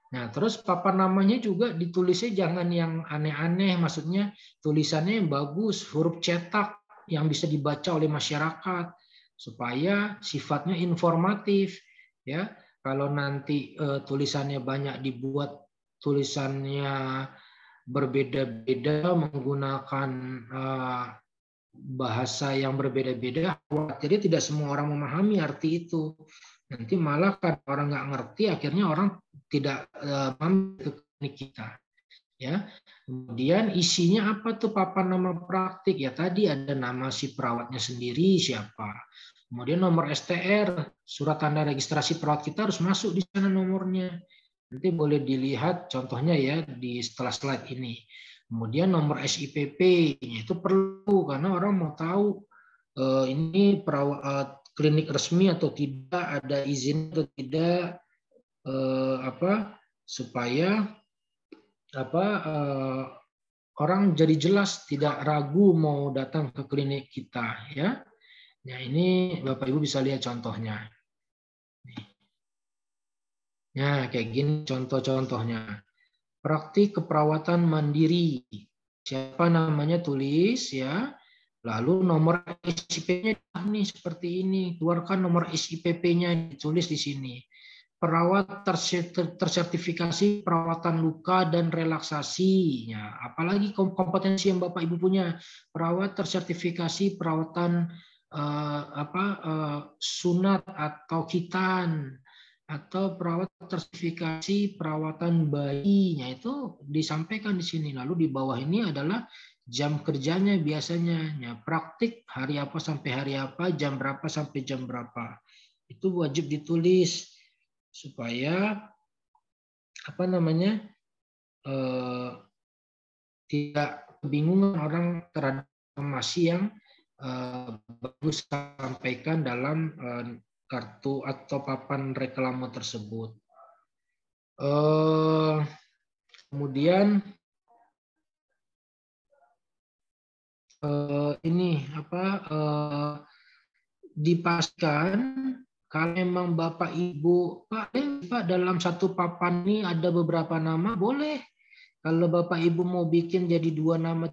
Nah, terus papan namanya juga ditulisnya jangan yang aneh-aneh, maksudnya tulisannya yang bagus, huruf cetak yang bisa dibaca oleh masyarakat supaya sifatnya informatif ya. Kalau nanti tulisannya banyak dibuat tulisannya berbeda-beda menggunakan bahasa yang berbeda-beda, jadi tidak semua orang memahami arti itu. Nanti malah kan orang nggak ngerti, akhirnya orang tidak mampir ke klinik kita. Ya, kemudian isinya apa tuh papan nama praktik? Ya tadi ada nama si perawatnya sendiri siapa. Kemudian nomor STR, surat tanda registrasi perawat kita harus masuk di sana nomornya. Nanti boleh dilihat contohnya ya di setelah slide ini. Kemudian nomor SIPP itu perlu karena orang mau tahu ini klinik resmi atau tidak, ada izin atau tidak, supaya orang jadi jelas, tidak ragu mau datang ke klinik kita ya. Nah ini Bapak Ibu bisa lihat contohnya. Nah kayak gini contoh-contohnya. Praktik keperawatan mandiri. Siapa namanya tulis ya. Lalu nomor SIP-nya nih seperti ini. Keluarkan nomor SIPP-nya, ditulis di sini. Perawat tersertifikasi perawatan luka dan relaksasi. Ya, apalagi kompetensi yang Bapak Ibu punya. Perawat tersertifikasi perawatan sunat atau khitan, atau perawat sertifikasi perawatan bayinya, itu disampaikan di sini. Lalu di bawah ini adalah jam kerjanya biasanya, ya, praktik hari apa sampai hari apa, jam berapa sampai jam berapa. Itu wajib ditulis supaya tidak kebingungan orang terhadap informasi yang bagus sampaikan dalam kartu atau papan reklame tersebut. Kemudian dipastikan kalau memang Bapak Ibu, Pak dalam satu papan ini ada beberapa nama, boleh. Kalau Bapak Ibu mau bikin jadi 2 nama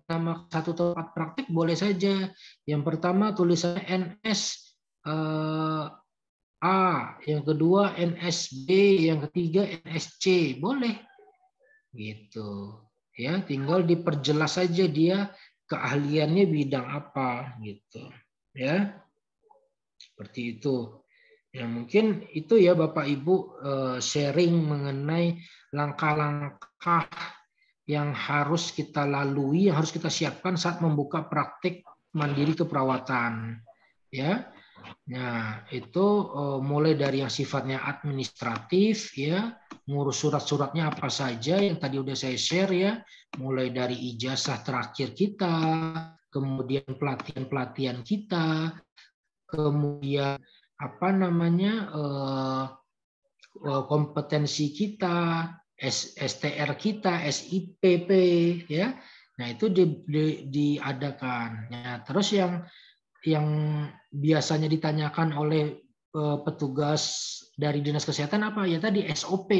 satu tempat praktik, boleh saja. Yang pertama tulisannya NS A, yang kedua NSB, yang ketiga NSC, boleh. Gitu. Ya, tinggal diperjelas saja dia keahliannya bidang apa gitu. Ya. Seperti itu. Ya, mungkin itu ya Bapak Ibu sharing mengenai langkah-langkah yang harus kita lalui, yang harus kita siapkan saat membuka praktik mandiri keperawatan. Ya. Nah, itu mulai dari yang sifatnya administratif, ya, ngurus surat-suratnya apa saja yang tadi udah saya share ya, mulai dari ijazah terakhir kita, kemudian pelatihan-pelatihan kita, kemudian kompetensi kita, STR kita, SIPP, ya. Nah, itu diadakan. Nah, terus yang biasanya ditanyakan oleh petugas dari Dinas Kesehatan apa? Ya tadi SOP.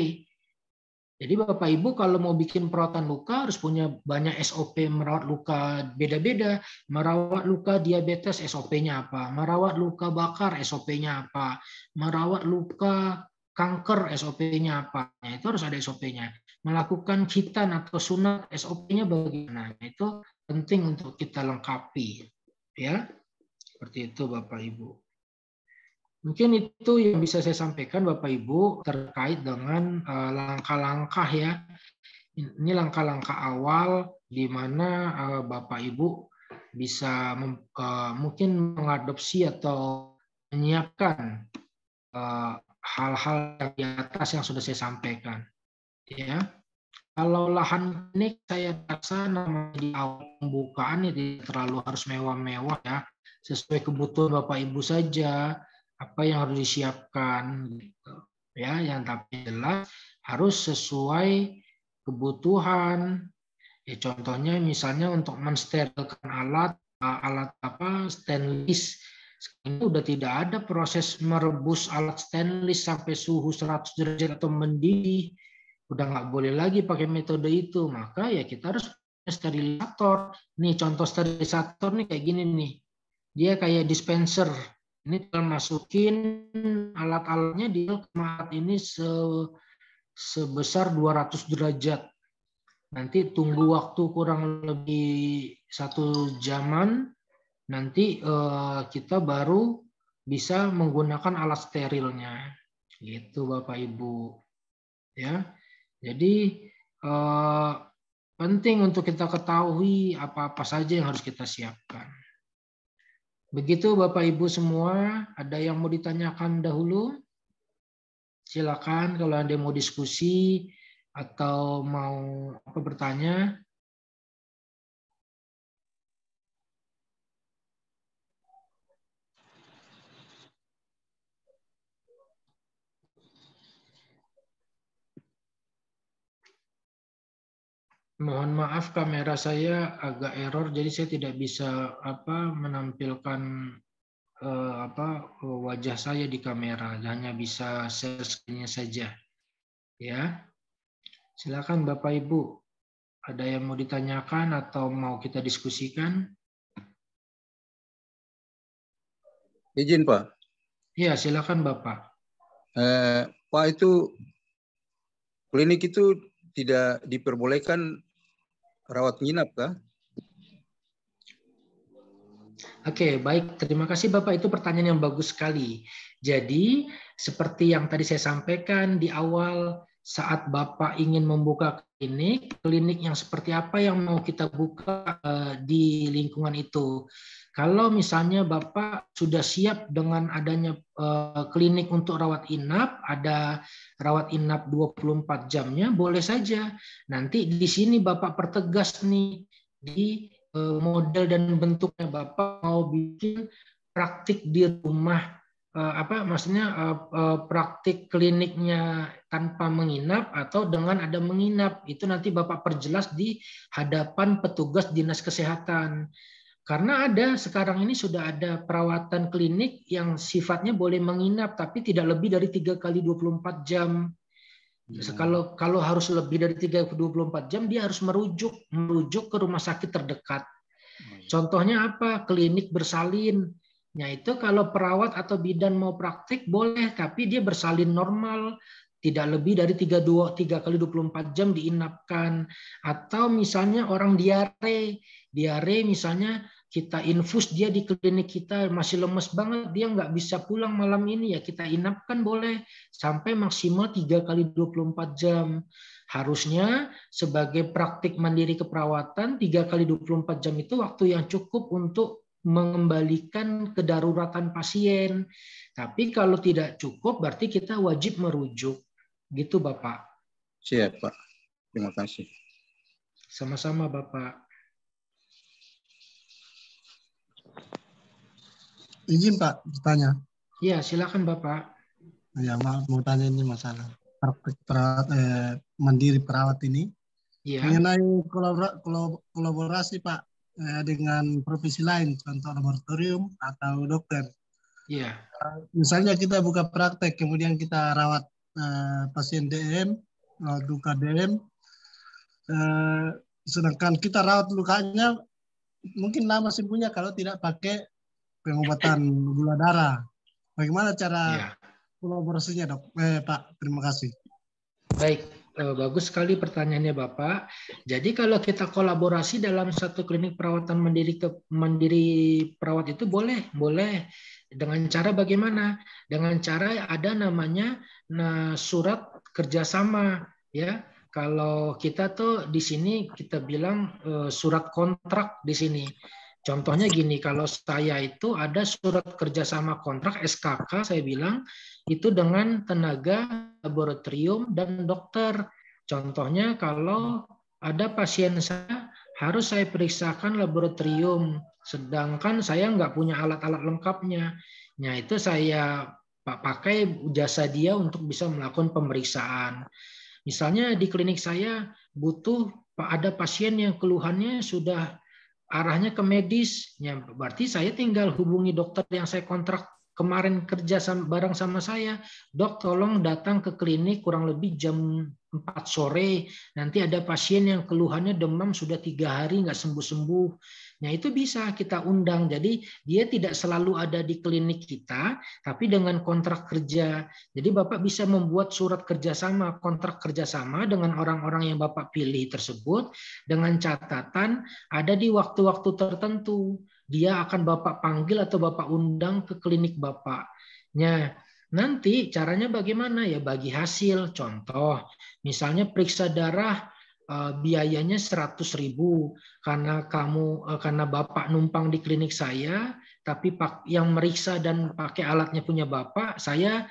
Jadi Bapak Ibu kalau mau bikin perawatan luka harus punya banyak SOP merawat luka beda-beda. Merawat luka diabetes SOP-nya apa? Merawat luka bakar SOP-nya apa? Merawat luka kanker SOP-nya apa? Nah, itu harus ada SOP-nya. Melakukan khitan atau sunat SOP-nya bagaimana? Nah, itu penting untuk kita lengkapi. Ya, seperti itu Bapak Ibu. Mungkin itu yang bisa saya sampaikan Bapak Ibu terkait dengan langkah-langkah ya. Ini langkah-langkah awal di mana Bapak Ibu bisa mungkin mengadopsi atau menyiapkan hal-hal yang di atas yang sudah saya sampaikan. Ya. Kalau lahan klinik saya rasa namanya di awal pembukaan tidak terlalu harus mewah-mewah ya. Sesuai kebutuhan Bapak Ibu saja. Apa yang harus disiapkan gitu. Ya, yang tapi jelas harus sesuai kebutuhan. Ya, contohnya misalnya untuk mensterilkan alat stainless. Sekarang udah tidak ada proses merebus alat stainless sampai suhu 100 derajat atau mendidih. Udah nggak boleh lagi pakai metode itu. Maka ya kita harus sterilisator. Nih contoh sterilisator nih kayak gini nih. Dia kayak dispenser. Ini masukin alat-alatnya di tempat ini sebesar 200 derajat. Nanti tunggu waktu kurang lebih 1 jaman. Nanti kita baru bisa menggunakan alat sterilnya. Gitu Bapak Ibu. Ya. Jadi penting untuk kita ketahui apa-apa saja yang harus kita siapkan. Begitu Bapak Ibu semua, ada yang mau ditanyakan dahulu? Silakan kalau ada yang mau diskusi atau mau bertanya. Mohon maaf kamera saya agak error, jadi saya tidak bisa menampilkan wajah saya di kamera, hanya bisa share screen-nya saja. Ya, silakan Bapak Ibu. Ada yang mau ditanyakan atau mau kita diskusikan? Izin Pak. Ya, silakan Bapak. Pak, itu klinik itu tidak diperbolehkan rawat nginap kah? Oke, baik. Terima kasih Bapak. Itu pertanyaan yang bagus sekali. Jadi, seperti yang tadi saya sampaikan di awal, saat Bapak ingin membuka klinik yang seperti apa yang mau kita buka di lingkungan itu. Kalau misalnya Bapak sudah siap dengan adanya klinik untuk rawat inap, ada rawat inap 24 jamnya, boleh saja. Nanti di sini Bapak pertegas nih di model dan bentuknya. Bapak mau bikin praktik di rumah, praktik kliniknya tanpa menginap atau dengan ada menginap, itu nanti Bapak perjelas di hadapan petugas dinas kesehatan. Karena sekarang ini sudah ada perawatan klinik yang sifatnya boleh menginap tapi tidak lebih dari 3 kali 24 jam. Kalau harus lebih dari 3-24 jam, dia harus merujuk ke rumah sakit terdekat. Contohnya apa? Klinik bersalin. Nah, itu kalau perawat atau bidan mau praktik boleh, tapi dia bersalin normal, tidak lebih dari 3 kali 24 jam diinapkan. Atau misalnya orang diare misalnya kita infus dia di klinik kita, masih lemes banget, dia nggak bisa pulang malam ini, ya kita inapkan boleh sampai maksimal 3 kali 24 jam. Harusnya sebagai praktik mandiri keperawatan 3 kali 24 jam itu waktu yang cukup untuk mengembalikan kedaruratan pasien. Tapi kalau tidak cukup berarti kita wajib merujuk. Gitu Bapak. Siap Pak. Terima kasih. Sama-sama Bapak. Izin Pak, bertanya. Ya, silakan Bapak. Ya, maaf mau tanya ini masalah praktik mandiri perawat ini. Ya. Mengenai kolaborasi Pak dengan profesi lain, contoh laboratorium atau dokter. Ya. Misalnya kita buka praktek, kemudian kita rawat pasien DM, luka DM, sedangkan kita rawat lukanya mungkin lama sembuhnya kalau tidak pakai pengobatan gula darah. Bagaimana cara kolaborasinya dok? Pak, terima kasih. Baik, bagus sekali pertanyaannya Bapak. Jadi kalau kita kolaborasi dalam satu klinik perawatan mandiri perawat itu boleh. Dengan cara bagaimana? Dengan cara ada namanya surat kerjasama, ya. Kalau kita tuh di sini kita bilang surat kontrak di sini. Contohnya gini, kalau saya itu ada surat kerjasama kontrak SKK, saya bilang itu dengan tenaga laboratorium dan dokter. Contohnya kalau ada pasien saya harus saya periksakan laboratorium, sedangkan saya nggak punya alat-alat lengkapnya. Nah itu saya pakai jasa dia untuk bisa melakukan pemeriksaan. Misalnya di klinik saya butuh ada pasien yang keluhannya sudah arahnya ke medis, ya berarti saya tinggal hubungi dokter yang saya kontrak kemarin kerja bareng sama saya, dok tolong datang ke klinik kurang lebih jam 4 sore, nanti ada pasien yang keluhannya demam sudah 3 hari nggak sembuh-sembuh. Nah itu bisa kita undang, jadi dia tidak selalu ada di klinik kita, tapi dengan kontrak kerja. Jadi Bapak bisa membuat surat kerjasama, kontrak kerjasama dengan orang-orang yang Bapak pilih tersebut, dengan catatan ada di waktu-waktu tertentu dia akan Bapak panggil atau Bapak undang ke klinik Bapak. Nah, nanti caranya bagaimana? Ya bagi hasil. Contoh, misalnya periksa darah biayanya 100.000 karena Bapak numpang di klinik saya, tapi yang meriksa dan pakai alatnya punya Bapak, saya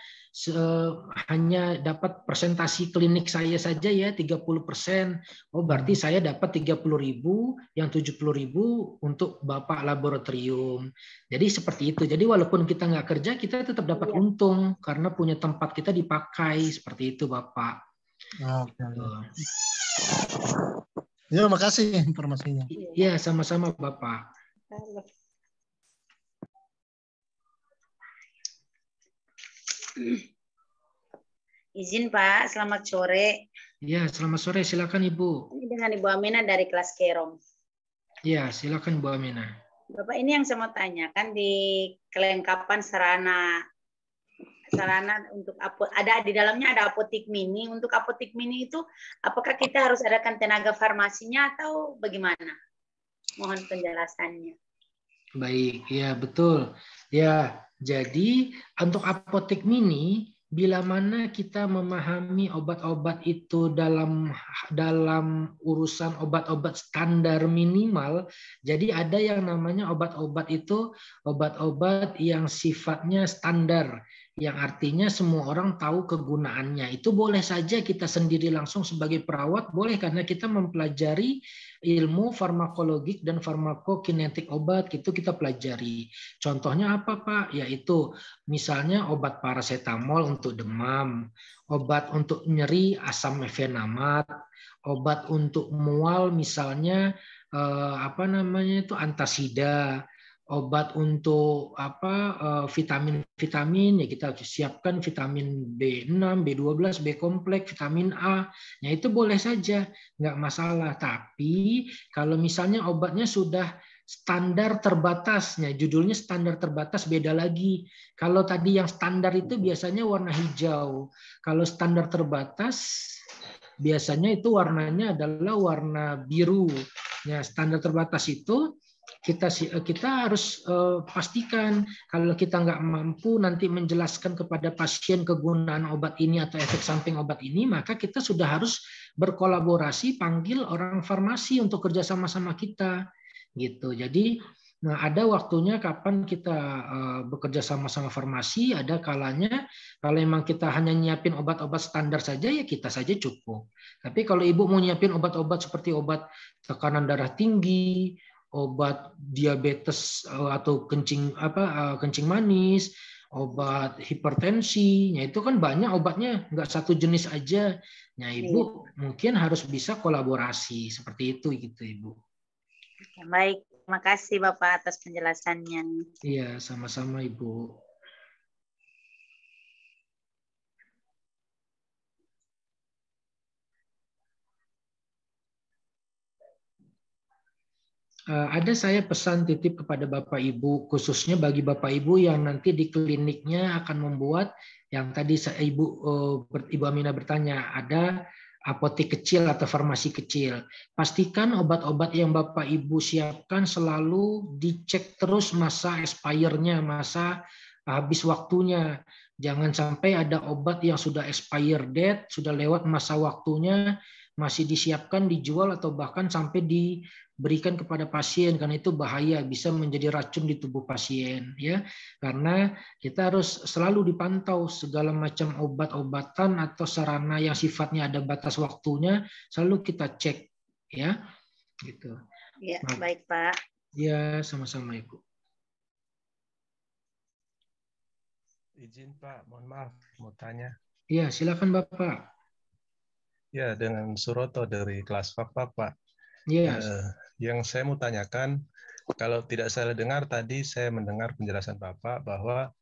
hanya dapat presentasi klinik saya saja ya 30%. Oh berarti saya dapat 30.000, yang 70.000 untuk Bapak laboratorium. Jadi seperti itu. Jadi walaupun kita nggak kerja, kita tetap dapat untung karena punya tempat kita dipakai seperti itu Bapak. Oke. Ya, makasih informasinya. Ya, sama-sama Bapak. Izin Pak, selamat sore. Ya, selamat sore. Silakan Ibu. Ini dengan Ibu Amina dari kelas Kerong. Ya, silakan Bu Amina. Bapak, ini yang saya mau tanyakan di kelengkapan sarana untuk ada di dalamnya ada apotik mini. Untuk apotik mini itu apakah kita harus adakan tenaga farmasinya atau bagaimana? Mohon penjelasannya. Baik, ya betul. Ya, jadi untuk apotek mini bila mana kita memahami obat-obat itu dalam urusan obat-obat standar minimal, jadi ada yang namanya obat-obat itu obat-obat yang sifatnya standar, yang artinya semua orang tahu kegunaannya. Itu boleh saja kita sendiri langsung sebagai perawat, boleh, karena kita mempelajari ilmu farmakologik dan farmakokinetik obat, itu kita pelajari. Contohnya apa, Pak? Yaitu misalnya obat paracetamol untuk demam, obat untuk nyeri asam mefenamat, obat untuk mual misalnya antasida, obat untuk vitamin-vitamin, ya kita siapkan vitamin B6, B12, B kompleks, vitamin A. Ya itu boleh saja, nggak masalah. Tapi kalau misalnya obatnya sudah standar terbatasnya, judulnya standar terbatas beda lagi. Kalau tadi yang standar itu biasanya warna hijau. Kalau standar terbatas biasanya itu warnanya adalah warna biru. Ya, standar terbatas itu kita harus pastikan kalau kita nggak mampu nanti menjelaskan kepada pasien kegunaan obat ini atau efek samping obat ini, maka kita sudah harus berkolaborasi, panggil orang farmasi untuk kerja sama-sama kita. Gitu. Jadi ada waktunya kapan kita bekerja sama-sama farmasi, ada kalanya kalau memang kita hanya nyiapin obat-obat standar saja, ya kita saja cukup. Tapi kalau ibu mau nyiapin obat-obat seperti obat tekanan darah tinggi, obat diabetes atau kencing manis, obat hipertensi, ya itu kan banyak obatnya, nggak satu jenis aja. Nah, ibu mungkin harus bisa kolaborasi seperti itu, gitu ibu. Baik, terima kasih Bapak atas penjelasannya. Iya, sama-sama Ibu. Ada saya pesan titip kepada Bapak Ibu, khususnya bagi Bapak Ibu yang nanti di kliniknya akan membuat, yang tadi Ibu Amina bertanya, ada apotek kecil atau farmasi kecil. Pastikan obat-obat yang Bapak Ibu siapkan selalu dicek terus masa expire-nya, masa habis waktunya. Jangan sampai ada obat yang sudah expire date, sudah lewat masa waktunya, masih disiapkan, dijual, atau bahkan sampai diberikan kepada pasien, karena itu bahaya, bisa menjadi racun di tubuh pasien, ya. Karena kita harus selalu dipantau segala macam obat-obatan atau sarana yang sifatnya ada batas waktunya, selalu kita cek, ya. Gitu. Ya, baik Pak. Ya, sama-sama Ibu. Izin Pak, mohon maaf, mau tanya. Ya, silakan Bapak. Ya, dengan Suroto dari kelas FAPA, Pak. Yes. Yang saya mau tanyakan, kalau tidak salah dengar tadi, saya mendengar penjelasan Bapak bahwa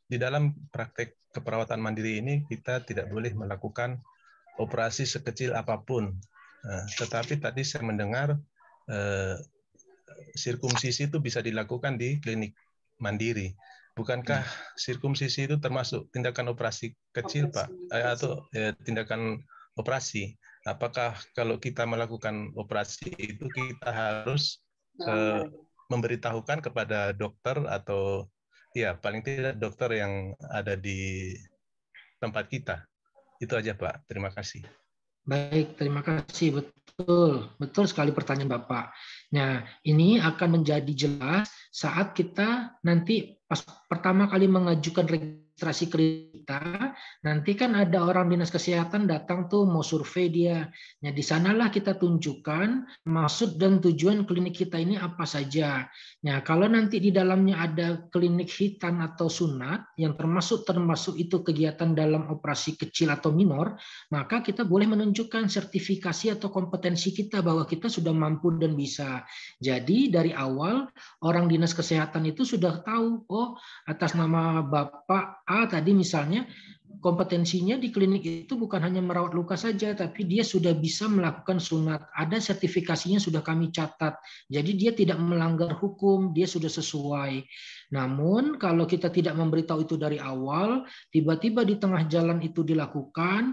di dalam praktek keperawatan mandiri ini kita tidak boleh melakukan operasi sekecil apapun. Tetapi tadi saya mendengar sirkumsisi itu bisa dilakukan di klinik mandiri. Bukankah sirkumsisi itu termasuk tindakan operasi kecil, Pak? Atau tindakan operasi? Apakah kalau kita melakukan operasi itu kita harus memberitahukan kepada dokter atau ya paling tidak dokter yang ada di tempat kita? Itu aja, Pak. Terima kasih. Baik, terima kasih. Betul sekali pertanyaan Bapak. Nah, ini akan menjadi jelas saat kita nanti pas pertama kali mengajukan registrasi kita, nanti kan ada orang dinas kesehatan datang tuh mau survei dia. Nah, di sanalah kita tunjukkan maksud dan tujuan klinik kita ini apa saja. Nah, kalau nanti di dalamnya ada klinik hitan atau sunat yang termasuk itu kegiatan dalam operasi kecil atau minor, maka kita boleh menunjukkan sertifikasi atau kompetensi kita bahwa kita sudah mampu dan bisa. Jadi dari awal orang dinas kesehatan itu sudah tahu, oh atas nama Bapak A tadi misalnya, kompetensinya di klinik itu bukan hanya merawat luka saja, tapi dia sudah bisa melakukan sunat. Ada sertifikasinya sudah kami catat. Jadi dia tidak melanggar hukum, dia sudah sesuai. Namun kalau kita tidak memberitahu itu dari awal, tiba-tiba di tengah jalan itu dilakukan,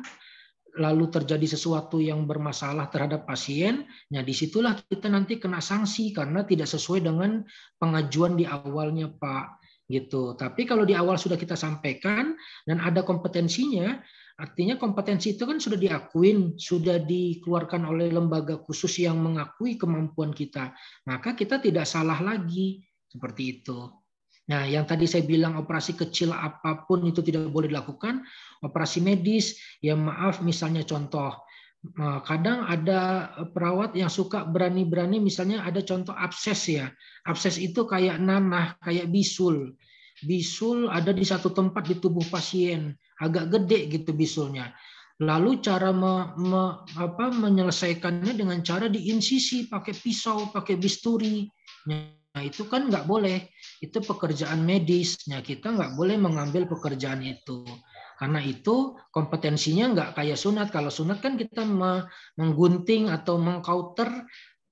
lalu terjadi sesuatu yang bermasalah terhadap pasien, nah disitulah kita nanti kena sanksi karena tidak sesuai dengan pengajuan di awalnya, Pak. gitu. Tapi kalau di awal sudah kita sampaikan dan ada kompetensinya, artinya kompetensi itu kan sudah diakuin, sudah dikeluarkan oleh lembaga khusus yang mengakui kemampuan kita, maka kita tidak salah lagi, seperti itu. Nah, yang tadi saya bilang operasi kecil apapun itu tidak boleh dilakukan, operasi medis, ya maaf, misalnya contoh, kadang ada perawat yang suka berani-berani, misalnya ada contoh abses ya. Abses itu kayak nanah, kayak bisul. Bisul ada di satu tempat di tubuh pasien, agak gede gitu bisulnya. Lalu cara menyelesaikannya dengan cara diinsisi, pakai pisau, pakai bisturi. Nah itu kan nggak boleh, itu pekerjaan medis. Nah kita nggak boleh mengambil pekerjaan itu. Karena itu kompetensinya nggak kayak sunat. Kalau sunat kan kita menggunting atau mengkauter,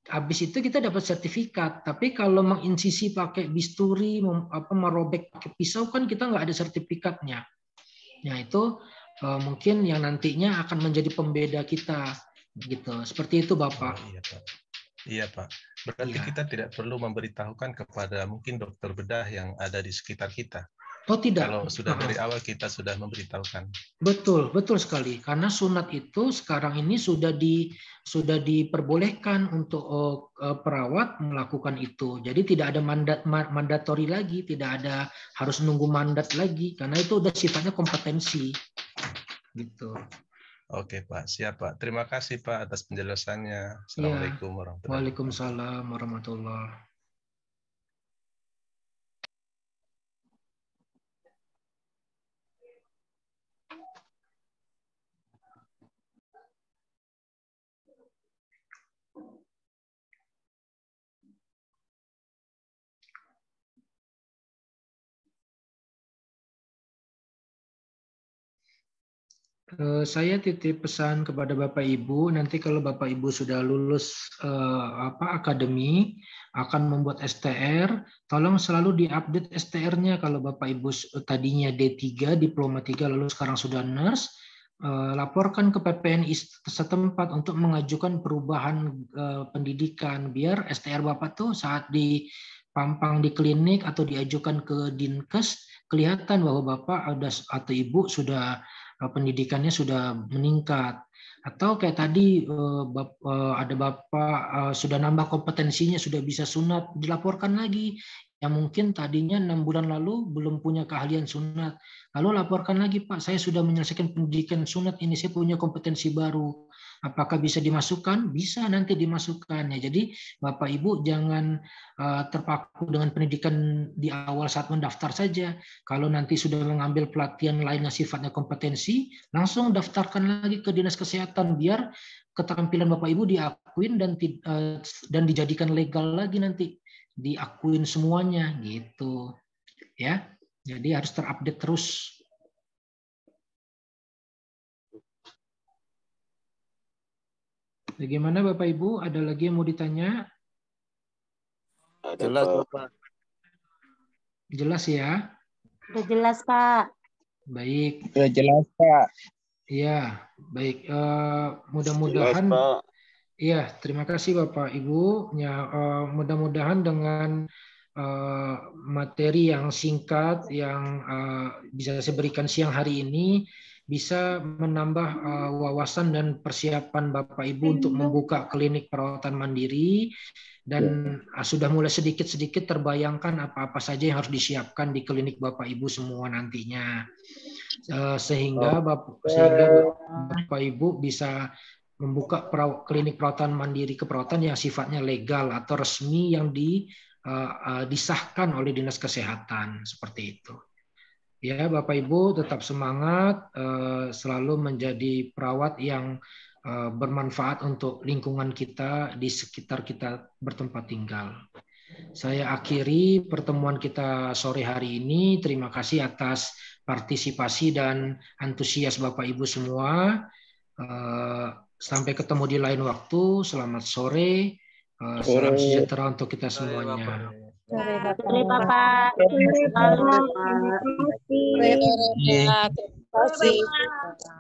habis itu kita dapat sertifikat. Tapi kalau menginsisi pakai bisturi, merobek pakai pisau kan kita nggak ada sertifikatnya. Nah itu mungkin yang nantinya akan menjadi pembeda kita, gitu. Seperti itu Bapak. Oh, iya Pak. Iya Pak. Berarti kita tidak perlu memberitahukan kepada mungkin dokter bedah yang ada di sekitar kita. Oh tidak. Kalau sudah dari awal kita sudah memberitahukan. Betul, betul sekali. Karena sunat itu sekarang ini sudah diperbolehkan untuk perawat melakukan itu. Jadi tidak ada mandatori lagi, tidak ada harus nunggu mandat lagi, karena itu udah sifatnya kompetensi. Gitu. Oke Pak, siap Pak. Terima kasih Pak atas penjelasannya. Assalamualaikum warahmatullahi wabarakatuh. Waalaikumsalam warahmatullahi wabarakatuh. Saya titip pesan kepada Bapak Ibu, nanti kalau Bapak Ibu sudah lulus akademi, akan membuat STR, tolong selalu diupdate STR-nya. Kalau Bapak Ibu tadinya D3, diploma 3, lalu sekarang sudah nurse, laporkan ke PPNI setempat untuk mengajukan perubahan pendidikan, biar STR Bapak tuh saat dipampang di klinik atau diajukan ke Dinkes, kelihatan bahwa Bapak atau Ibu sudah pendidikannya sudah meningkat. Atau kayak tadi ada Bapak sudah nambah kompetensinya, sudah bisa sunat, dilaporkan lagi. Yang mungkin tadinya 6 bulan lalu belum punya keahlian sunat. Lalu laporkan lagi, Pak, saya sudah menyelesaikan pendidikan sunat, ini saya punya kompetensi baru. Apakah bisa dimasukkan? Bisa nanti dimasukkan. Ya, jadi Bapak Ibu jangan terpaku dengan pendidikan di awal saat mendaftar saja. Kalau nanti sudah mengambil pelatihan lain yang sifatnya kompetensi, langsung daftarkan lagi ke Dinas Kesehatan biar keterampilan Bapak Ibu diakuin dan dijadikan legal lagi nanti, diakuin semuanya gitu. Ya. Jadi harus terupdate terus. Bagaimana Bapak Ibu? Ada lagi yang mau ditanya? Jelas Bapak. Jelas ya? Sudah jelas Pak. Baik. Sudah jelas Pak. Iya, baik. Mudah-mudahan. Iya, terima kasih Bapak Ibu. Ya, mudah-mudahan dengan materi yang singkat yang bisa saya berikan siang hari ini bisa menambah wawasan dan persiapan Bapak Ibu untuk membuka klinik perawatan mandiri, dan sudah mulai sedikit-sedikit terbayangkan apa-apa saja yang harus disiapkan di klinik Bapak Ibu semua nantinya, sehingga Bapak Ibu bisa membuka klinik perawatan mandiri keperawatan yang sifatnya legal atau resmi yang disahkan oleh Dinas Kesehatan, seperti itu. Ya, Bapak Ibu tetap semangat, selalu menjadi perawat yang bermanfaat untuk lingkungan kita di sekitar kita bertempat tinggal. Saya akhiri pertemuan kita sore hari ini. Terima kasih atas partisipasi dan antusias Bapak Ibu semua. Sampai ketemu di lain waktu. Selamat sore. Salam sejahtera untuk kita semuanya. Sore Bapak. Terima kasih.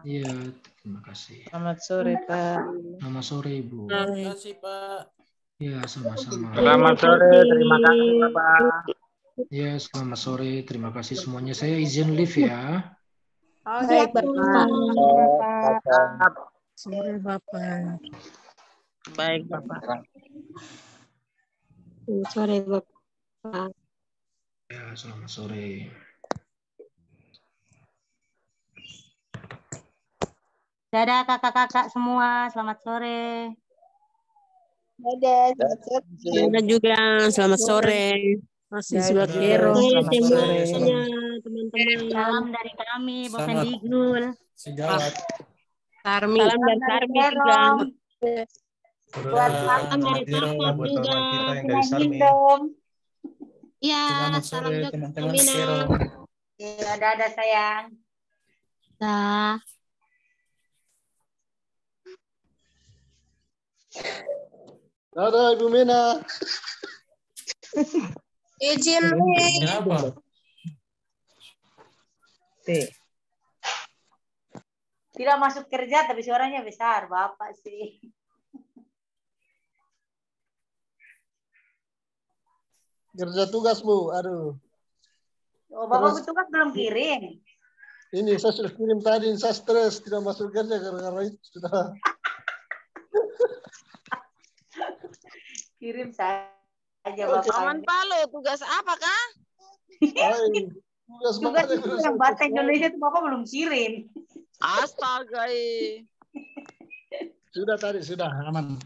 Iya, terima kasih. Selamat sore Pak. Selamat sore Ibu. Terima kasih Pak. Ya, sama-sama. Selamat sore, terima kasih Bapak. Ya, selamat sore. Terima kasih semuanya. Saya izin live ya. Baik, Bapak. Sore, Bapak. Baik, Bapak. Sore, Bapak. Ya, selamat sore. Dadah kakak-kakak semua, selamat sore. Dadah, selamat sore. Dadah juga, selamat sore. Mahasiswa Kero, selamat sore. Teman-teman. Salam dari kami, Bopendigul. Sejawat. Salam dari Sarmi juga. Buat Salam dari Papa buat juga. teman kita yang dari Sarmi. Iya, Selamat sore salam teman-teman Mina. Kero. Ya, dadah sayang. Dah. Dadah Ibu Mina. Izin Kenapa? Tidak masuk kerja tapi suaranya besar, Bapak sih. Kerja tugas Bu, aduh. Oh, Bapak tugas belum kirim. Ini saya sudah kirim tadi, saya stres tidak masuk kerja gara-gara itu sudah. Kirim saja Bapak. Aman Palo, tugas apa kah? Tugas itu yang bahasa Indonesia itu Bapak belum kirim. Astaga. Sudah tadi, sudah aman.